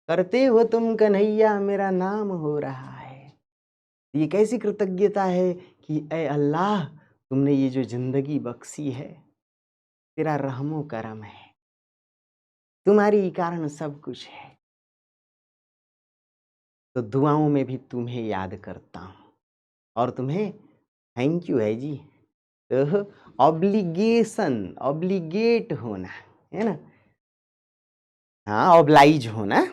Speaker 1: करते हो तुम कन्हैया, मेरा नाम हो रहा है। ये कैसी कृतज्ञता है कि ऐ अल्लाह, तुमने ये जो जिंदगी बख्शी है, तेरा रहमो करम है, तुम्हारी कारण सब कुछ है। तो दुआओं में भी तुम्हें याद करता हूँ और तुम्हें थैंक यू है जी। तो ऑब्लिगेशन, ऑब्लिगेट होना है ना, हाँ, ऑब्लाइज होना।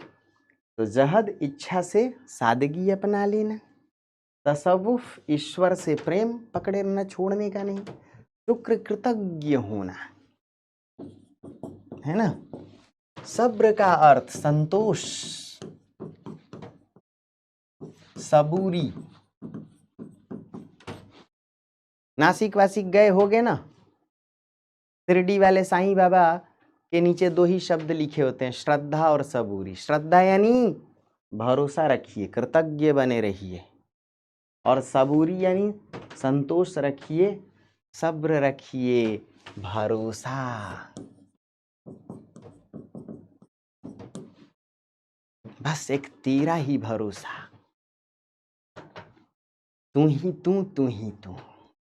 Speaker 1: तो जहद इच्छा से सादगी अपना लेना। तसव्वुफ ईश्वर से प्रेम पकड़े रहना, छोड़ने का नहीं। शुक्र कृतज्ञ होना है ना। सब्र का अर्थ संतोष, सबूरी। नासिक वासिक गए होगे ना, शिरडी वाले साईं बाबा के नीचे 2 ही शब्द लिखे होते हैं, श्रद्धा और सबूरी। श्रद्धा यानी भरोसा रखिए, कृतज्ञ बने रहिए, और सबूरी यानी संतोष रखिए, सब्र रखिए, भरोसा। बस एक तेरा ही भरोसा, तू ही तू, तू ही तू,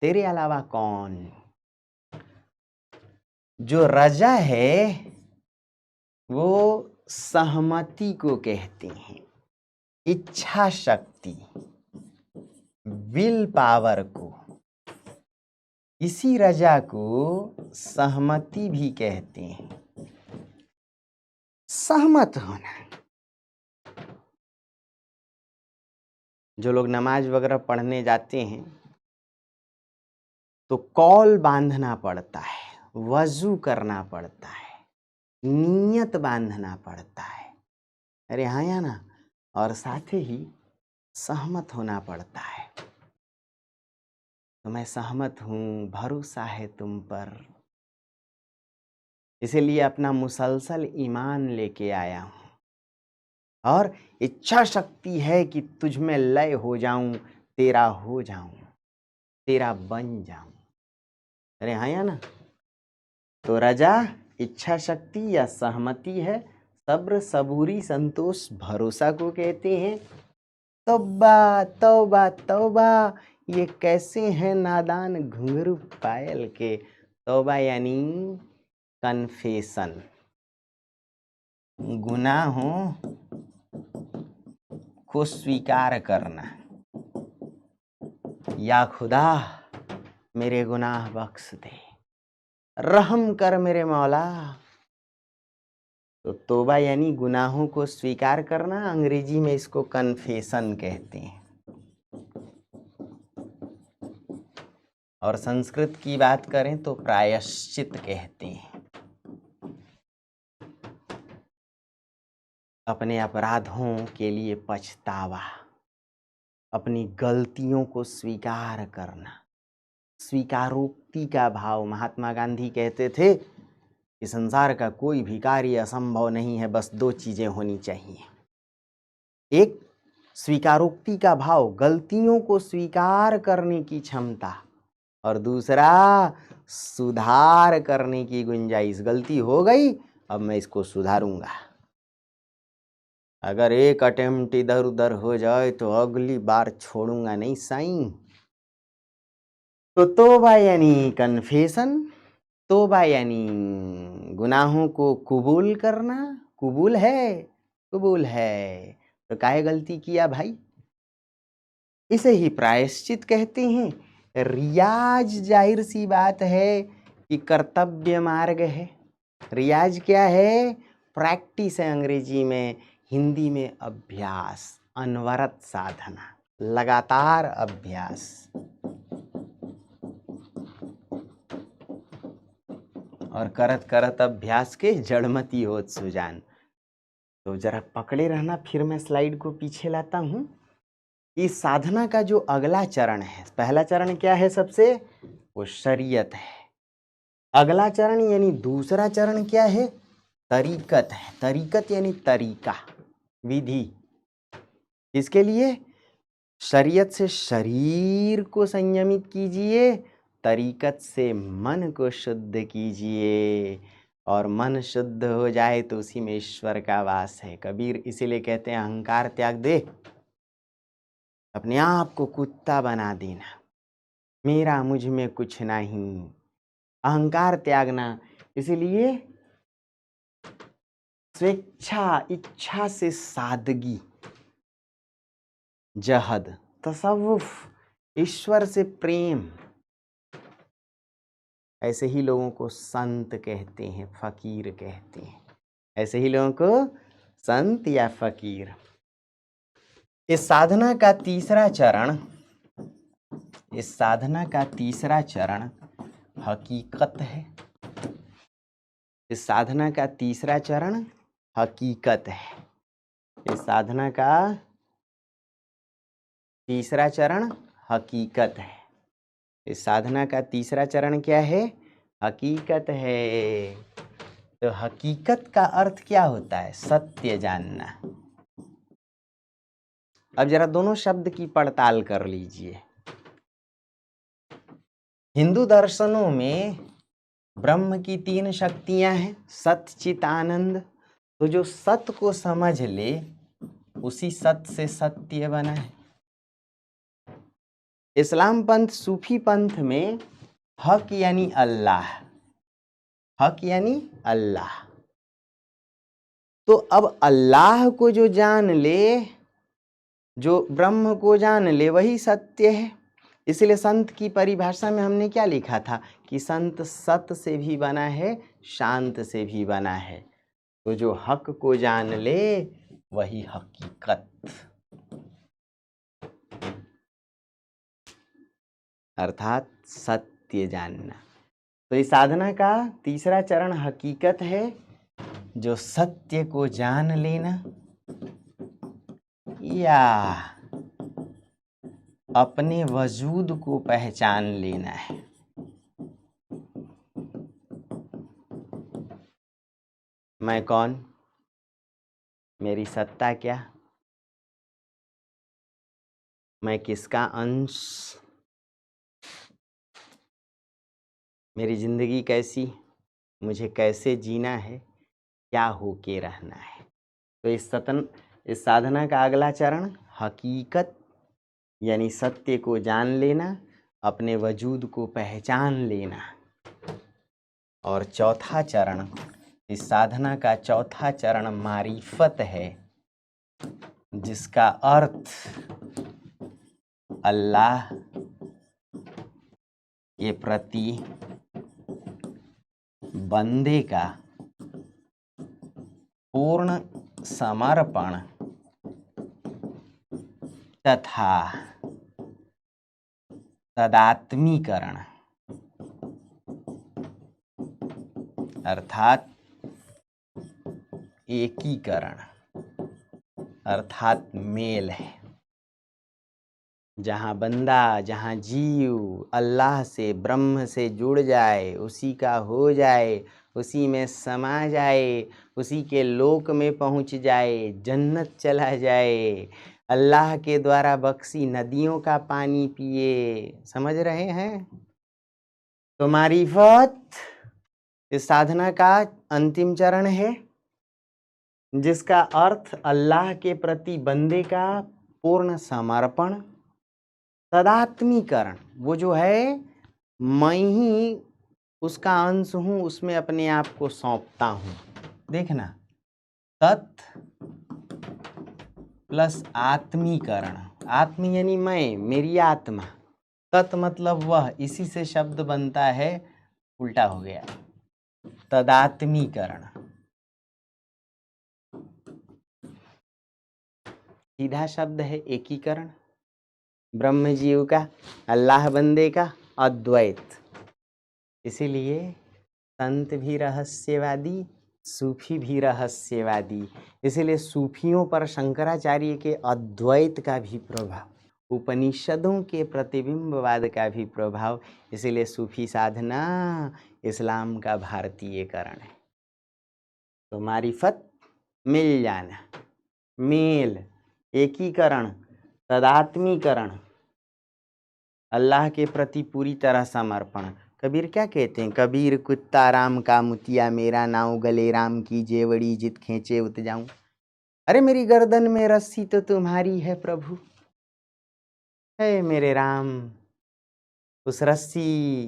Speaker 1: तेरे अलावा कौन। जो रजा है वो सहमति को कहते हैं, इच्छा शक्ति, विल पावर को। इसी रजा को सहमति भी कहते हैं, सहमत होना। जो लोग नमाज वगैरह पढ़ने जाते हैं तो कौल बांधना पड़ता है, वजू करना पड़ता है, नियत बांधना पड़ता है। अरे हाँ या ना? और साथ ही सहमत होना पड़ता है। तो मैं सहमत हूँ, भरोसा है तुम पर, इसीलिए अपना मुसलसल ईमान लेके आया हूँ और इच्छा शक्ति है कि तुझ में लय हो जाऊं, तेरा हो जाऊं, तेरा बन जाऊं। अरे हाँ या ना? तो रजा इच्छा शक्ति या सहमति है, सब्र सबूरी संतोष भरोसा को कहते हैं। तौबा तौबा तौबा, ये कैसे हैं नादान घुंघरू पायल के। तौबा यानी कन्फेशन, गुनाहों को स्वीकार करना। या खुदा मेरे गुनाह बख्श दे, रहम कर मेरे मौला। तो तौबा यानी गुनाहों को स्वीकार करना, अंग्रेजी में इसको कन्फेशन कहते हैं। और संस्कृत की बात करें तो प्रायश्चित कहते हैं। अपने अपराधों के लिए पछतावा, अपनी गलतियों को स्वीकार करना, स्वीकारोक्ति का भाव। महात्मा गांधी कहते थे कि संसार का कोई भी कार्य असंभव नहीं है, बस दो चीजें होनी चाहिए। एक स्वीकारोक्ति का भाव, गलतियों को स्वीकार करने की क्षमता, और दूसरा सुधार करने की गुंजाइश। गलती हो गई, अब मैं इसको सुधारूंगा। अगर एक अटेम्प्ट इधर उधर हो जाए तो अगली बार छोड़ूंगा नहीं साईं। तो तौबा यानी कन्फेशन, तौबा यानी गुनाहों को कबूल करना। कबूल है, कबूल है, तो काहे गलती किया भाई, इसे ही प्रायश्चित कहते हैं। रियाज जाहिर सी बात है कि कर्तव्य मार्ग है। रियाज क्या है? प्रैक्टिस है अंग्रेजी में, हिंदी में अभ्यास, अनवरत साधना, लगातार अभ्यास। और करत करत अभ्यास के जड़मती होत सुजान। तो जरा पकड़े रहना, फिर मैं स्लाइड को पीछे लाता हूँ। इस साधना का जो अगला चरण है, पहला चरण क्या है सबसे? वो शरीयत है। अगला चरण यानी दूसरा चरण क्या है? तरीकत है। तरीकत यानी तरीका, विधि। इसके लिए शरीयत से शरीर को संयमित कीजिए, तरीकत से मन को शुद्ध कीजिए, और मन शुद्ध हो जाए तो उसी में ईश्वर का वास है। कबीर इसीलिए कहते हैं अहंकार त्याग दे, अपने आप को कुत्ता बना देना, मेरा मुझ में कुछ नहीं, अहंकार त्यागना। इसलिए स्वेच्छा, इच्छा से सादगी, जहद, तसव्वुफ, ईश्वर से प्रेम। ऐसे ही लोगों को संत कहते हैं, फकीर कहते हैं। ऐसे ही लोगों को संत या फकीर। इस साधना का तीसरा चरण, इस साधना का तीसरा चरण हकीकत है। इस साधना का तीसरा चरण हकीकत है। इस साधना का तीसरा चरण हकीकत है। इस साधना का तीसरा चरण क्या है? हकीकत है। तो हकीकत का अर्थ क्या होता है? सत्य जानना। अब जरा दोनों शब्द की पड़ताल कर लीजिए। हिंदू दर्शनों में ब्रह्म की तीन शक्तियां हैं, सत चित आनंद। तो जो सत को समझ ले, उसी सत से सत्य बना है। इस्लाम पंथ, सूफी पंथ में हक यानी अल्लाह, हक यानी अल्लाह। तो अब अल्लाह को जो जान ले, जो ब्रह्म को जान ले, वही सत्य है। इसलिए संत की परिभाषा में हमने क्या लिखा था कि संत सत से भी बना है, शांत से भी बना है। तो जो हक को जान ले वही हकीकत, अर्थात सत्य जानना। तो इस साधना का तीसरा चरण हकीकत है, जो सत्य को जान लेना या अपने वजूद को पहचान लेना है। मैं कौन, मेरी सत्ता क्या, मैं किसका अंश, मेरी जिंदगी कैसी, मुझे कैसे जीना है, क्या होके रहना है। तो इस साधना का अगला चरण हकीकत यानी सत्य को जान लेना, अपने वजूद को पहचान लेना। और चौथा चरण, इस साधना का चौथा चरण मारिफत है, जिसका अर्थ अल्लाह के प्रति बंदे का पूर्ण समर्पण तथा तदात्मीकरण अर्थात एकीकरण अर्थात मेल है। जहाँ बंदा, जहाँ जीव अल्लाह से, ब्रह्म से जुड़ जाए, उसी का हो जाए, उसी में समा जाए, उसी के लोक में पहुँच जाए, जन्नत चला जाए, अल्लाह के द्वारा बख्शी नदियों का पानी पिए। समझ रहे हैं? तो मारिफत इस साधना का अंतिम चरण है, जिसका अर्थ अल्लाह के प्रति बंदे का पूर्ण समर्पण, तदात्मीकरण, वो जो है मैं ही उसका अंश हूँ, उसमें अपने आप को सौंपता हूँ। देखना, तत् प्लस आत्मीकरण, आत्म यानी मैं, मेरी आत्मा, तत् मतलब वह, इसी से शब्द बनता है, उल्टा हो गया, तदात्मीकरण सीधा शब्द है एकीकरण, ब्रह्म जीव का, अल्लाह बंदे का, अद्वैत। इसीलिए संत भी रहस्यवादी, सूफी भी रहस्यवादी। इसीलिए सूफियों पर शंकराचार्य के अद्वैत का भी प्रभाव, उपनिषदों के प्रतिबिंबवाद का भी प्रभाव। इसीलिए सूफी साधना इस्लाम का भारतीयकरण है। तो मारिफत, मिल जाना, मेल, एकीकरण, तदात्मीकरण, अल्लाह के प्रति पूरी तरह समर्पण। कबीर क्या कहते हैं? कबीर कुत्ता राम का मुतिया, मेरा नाव गले राम की जेवड़ी, जित खींचे उत जाऊं। अरे मेरी गर्दन में रस्सी तो तुम्हारी है प्रभु, है मेरे राम, उस रस्सी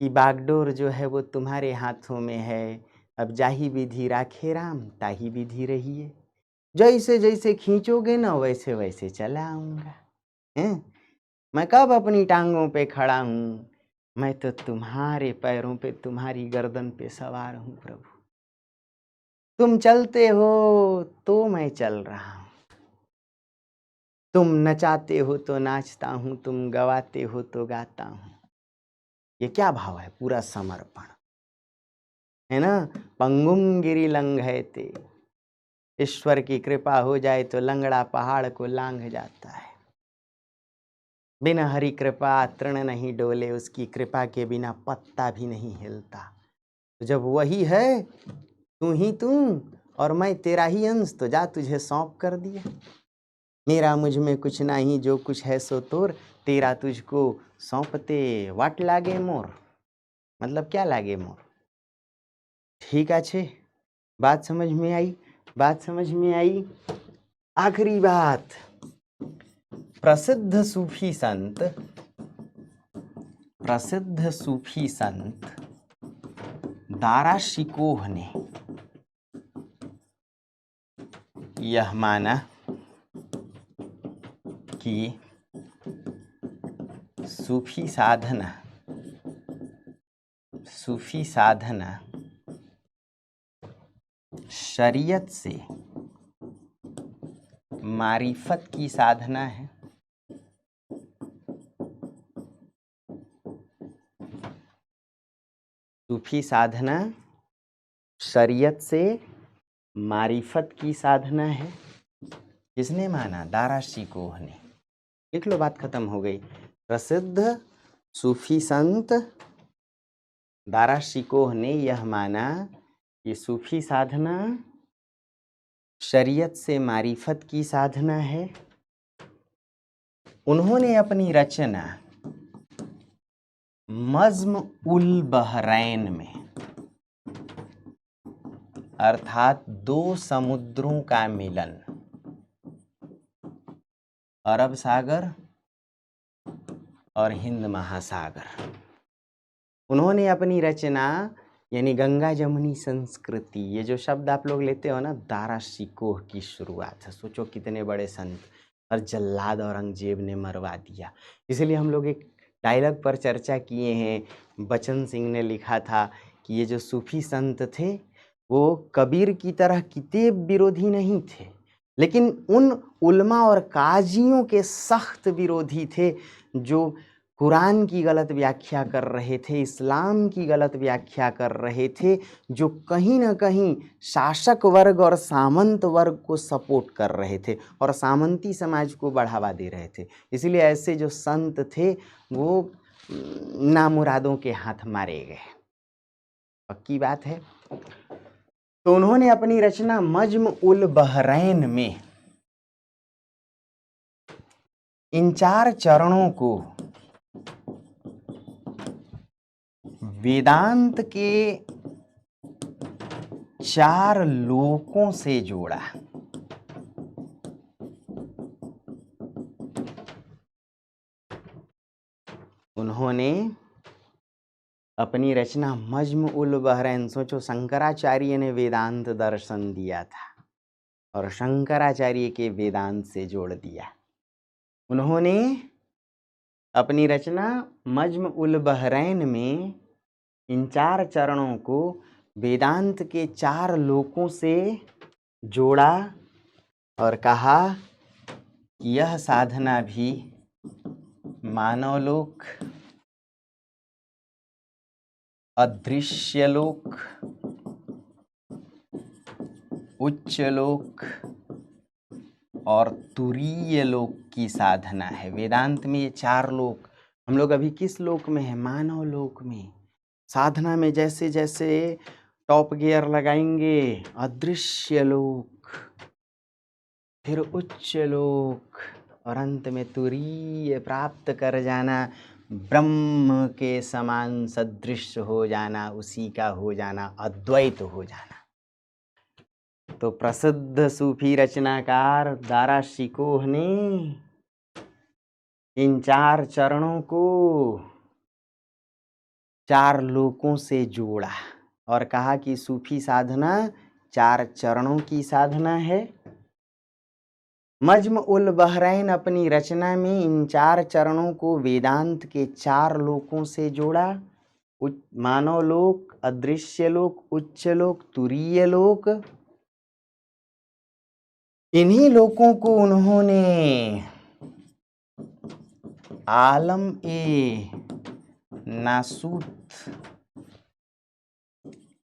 Speaker 1: की बागडोर जो है वो तुम्हारे हाथों में है। अब जाही विधि राखे राम, ताही विधि रहिए, जैसे जैसे खींचोगे ना वैसे वैसे चला आऊँगा। मैं कब अपनी टांगों पे खड़ा हूँ, मैं तो तुम्हारे पैरों पे, तुम्हारी गर्दन पे सवार हूँ प्रभु। तुम चलते हो तो मैं चल रहा हूँ, तुम नचाते हो तो नाचता हूँ, तुम गवाते हो तो गाता हूँ। ये क्या भाव है? पूरा समर्पण है ना। पंगुम गिरि लंघयते, ईश्वर की कृपा हो जाए तो लंगड़ा पहाड़ को लांघ जाता है। बिना हरि कृपा तृण नहीं डोले, उसकी कृपा के बिना पत्ता भी नहीं हिलता। तो जब वही है, तू ही तू और मैं तेरा ही अंश, तो जा तुझे सौंप कर दिया। मेरा मुझ में कुछ नहीं, जो कुछ है सो तोर, तेरा तुझको सौंपते वाट लागे मोर। मतलब क्या लागे मोर? ठीक अच्छे, बात समझ में आई? बात समझ में आई। आखिरी बात, प्रसिद्ध सूफी संत दारा शिकोह ने यह माना कि सूफी साधना शरीयत से मारिफत की साधना है। सूफी साधना शरीयत से मारिफत की साधना है। किसने माना? दारा शिकोह ने। लिख लो, बात खत्म हो गई। प्रसिद्ध सूफी संत दारा शिकोह ने यह माना कि सूफी साधना शरीयत से मारिफत की साधना है। उन्होंने अपनी रचना मज्म उल बहरैन में, अर्थात दो समुद्रों का मिलन, अरब सागर और हिंद महासागर, उन्होंने अपनी रचना यानी गंगा जमुनी संस्कृति, ये जो शब्द आप लोग लेते हो ना, दारा शिकोह की शुरुआत है। सोचो कितने बड़े संत, और जल्लाद औरंगजेब ने मरवा दिया। इसलिए हम लोग एक डायलॉग पर चर्चा किए हैं, बचन सिंह ने लिखा था कि ये जो सूफी संत थे वो कबीर की तरह किताब विरोधी नहीं थे, लेकिन उन उलमा और काजियों के सख्त विरोधी थे जो कुरान की गलत व्याख्या कर रहे थे, इस्लाम की गलत व्याख्या कर रहे थे, जो कहीं ना कहीं शासक वर्ग और सामंत वर्ग को सपोर्ट कर रहे थे और सामंती समाज को बढ़ावा दे रहे थे। इसलिए ऐसे जो संत थे वो नामुरादों के हाथ मारे गए। पक्की बात है। तो उन्होंने अपनी रचना मज्म उल बहरैन में इन 4 चरणों को वेदांत के 4 लोकों से जोड़ा। उन्होंने अपनी रचना मज्म उल बहरैन, सोचो शंकराचार्य ने वेदांत दर्शन दिया था और शंकराचार्य के वेदांत से जोड़ दिया। उन्होंने अपनी रचना मज्म उल बहरैन में इन 4 चरणों को वेदांत के 4 लोकों से जोड़ा और कहा कि यह साधना भी मानवलोक, अदृश्य लोक, उच्च लोक और तुरीय लोक की साधना है। वेदांत में ये 4 लोक, हम लोग अभी किस लोक में है? मानव लोक में। साधना में जैसे जैसे टॉप गियर लगाएंगे, अदृश्य लोक, फिर उच्च लोक और अंत में तुरीय प्राप्त कर जाना, ब्रह्म के समान सदृश हो जाना, उसी का हो जाना, अद्वैत हो जाना। तो प्रसिद्ध सूफी रचनाकार दारा शिकोह ने इन 4 चरणों को 4 लोकों से जोड़ा और कहा कि सूफी साधना 4 चरणों की साधना है। मज्म उल बहरैन अपनी रचना में इन 4 चरणों को वेदांत के 4 लोकों से जोड़ा, मानव लोक, अदृश्य लोक, उच्च लोक, तुरीय लोक। इन्हीं लोकों को उन्होंने आलम ए नासूत,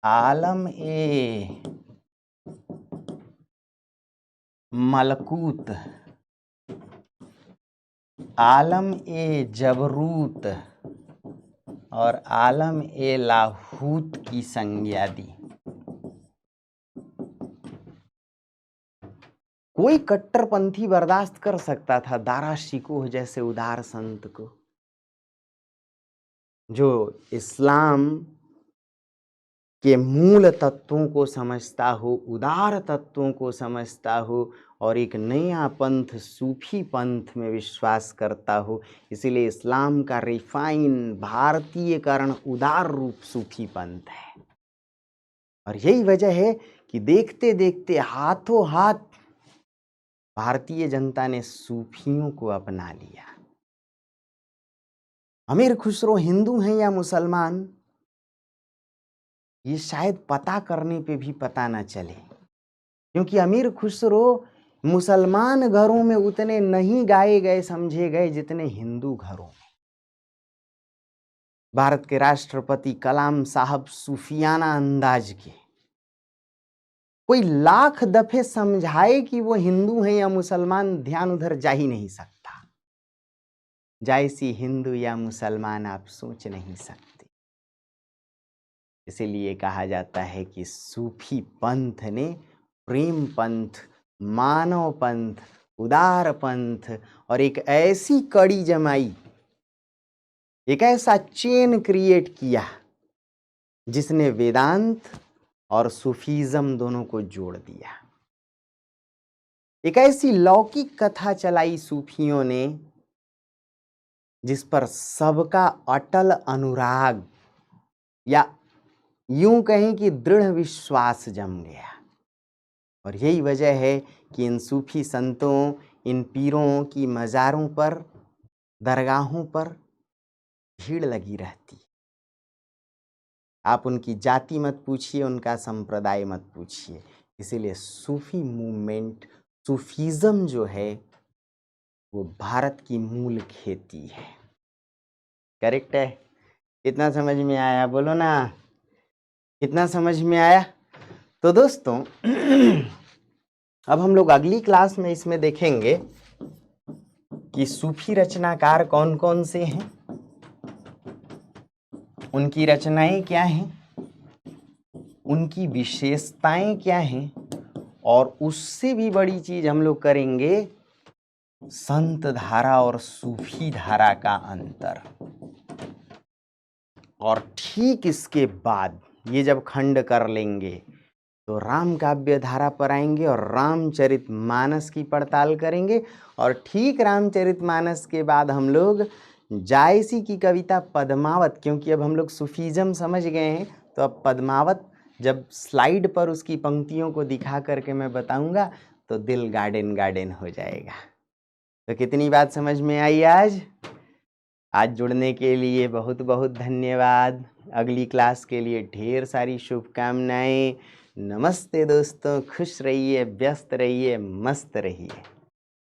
Speaker 1: आलम ए मलकूत, आलम ए जबरूत और आलम ए लाहूत की संज्ञा दी। कोई कट्टरपंथी बर्दाश्त कर सकता था दारा शिकोह जैसे उदार संत को, जो इस्लाम के मूल तत्वों को समझता हो, उदार तत्वों को समझता हो और एक नया पंथ सूफी पंथ में विश्वास करता हो। इसीलिए इस्लाम का रिफाइन भारतीयकरण उदार रूप सूफी पंथ है। और यही वजह है कि देखते देखते हाथों हाथ भारतीय जनता ने सूफियों को अपना लिया। अमीर खुसरो हिंदू हैं या मुसलमान, ये शायद पता करने पे भी पता ना चले, क्योंकि अमीर खुसरो मुसलमान घरों में उतने नहीं गाए गए, समझे गए जितने हिंदू घरों में। भारत के राष्ट्रपति कलाम साहब सूफियाना अंदाज के, कोई लाख दफे समझाए कि वो हिंदू हैं या मुसलमान, ध्यान उधर जा ही नहीं सकता। जायसी हिंदू या मुसलमान आप सोच नहीं सकते। इसीलिए कहा जाता है कि सूफी पंथ ने प्रेम पंथ, मानव पंथ, उदार पंथ और एक ऐसी कड़ी जमाई, एक ऐसा चेन क्रिएट किया जिसने वेदांत और सूफीज्म दोनों को जोड़ दिया। एक ऐसी लौकिक कथा चलाई सूफियों ने जिस पर सबका अटल अनुराग या यूं कहें कि दृढ़ विश्वास जम गया। और यही वजह है कि इन सूफी संतों, इन पीरों की मज़ारों पर, दरगाहों पर भीड़ लगी रहती। आप उनकी जाति मत पूछिए, उनका संप्रदाय मत पूछिए। इसीलिए सूफी मूवमेंट, सूफीज़म जो है वो भारत की मूल खेती है। करेक्ट है? कितना समझ में आया? बोलो ना, कितना समझ में आया? तो दोस्तों अब हम लोग अगली क्लास में इसमें देखेंगे कि सूफी रचनाकार कौन कौन से हैं, उनकी रचनाएं क्या हैं, उनकी विशेषताएं क्या हैं, और उससे भी बड़ी चीज हम लोग करेंगे संत धारा और सूफी धारा का अंतर। और ठीक इसके बाद ये जब खंड कर लेंगे तो राम काव्य धारा पर आएंगे और रामचरितमानस की पड़ताल करेंगे। और ठीक रामचरितमानस के बाद हम लोग जायसी की कविता पद्मावत, क्योंकि अब हम लोग सूफीज़म समझ गए हैं, तो अब पद्मावत जब स्लाइड पर उसकी पंक्तियों को दिखा करके मैं बताऊंगा तो दिल गार्डन गार्डन हो जाएगा। तो कितनी बात समझ में आई आज? आज जुड़ने के लिए बहुत बहुत धन्यवाद। अगली क्लास के लिए ढेर सारी शुभकामनाएं। नमस्ते दोस्तों, खुश रहिए, व्यस्त रहिए, मस्त रहिए।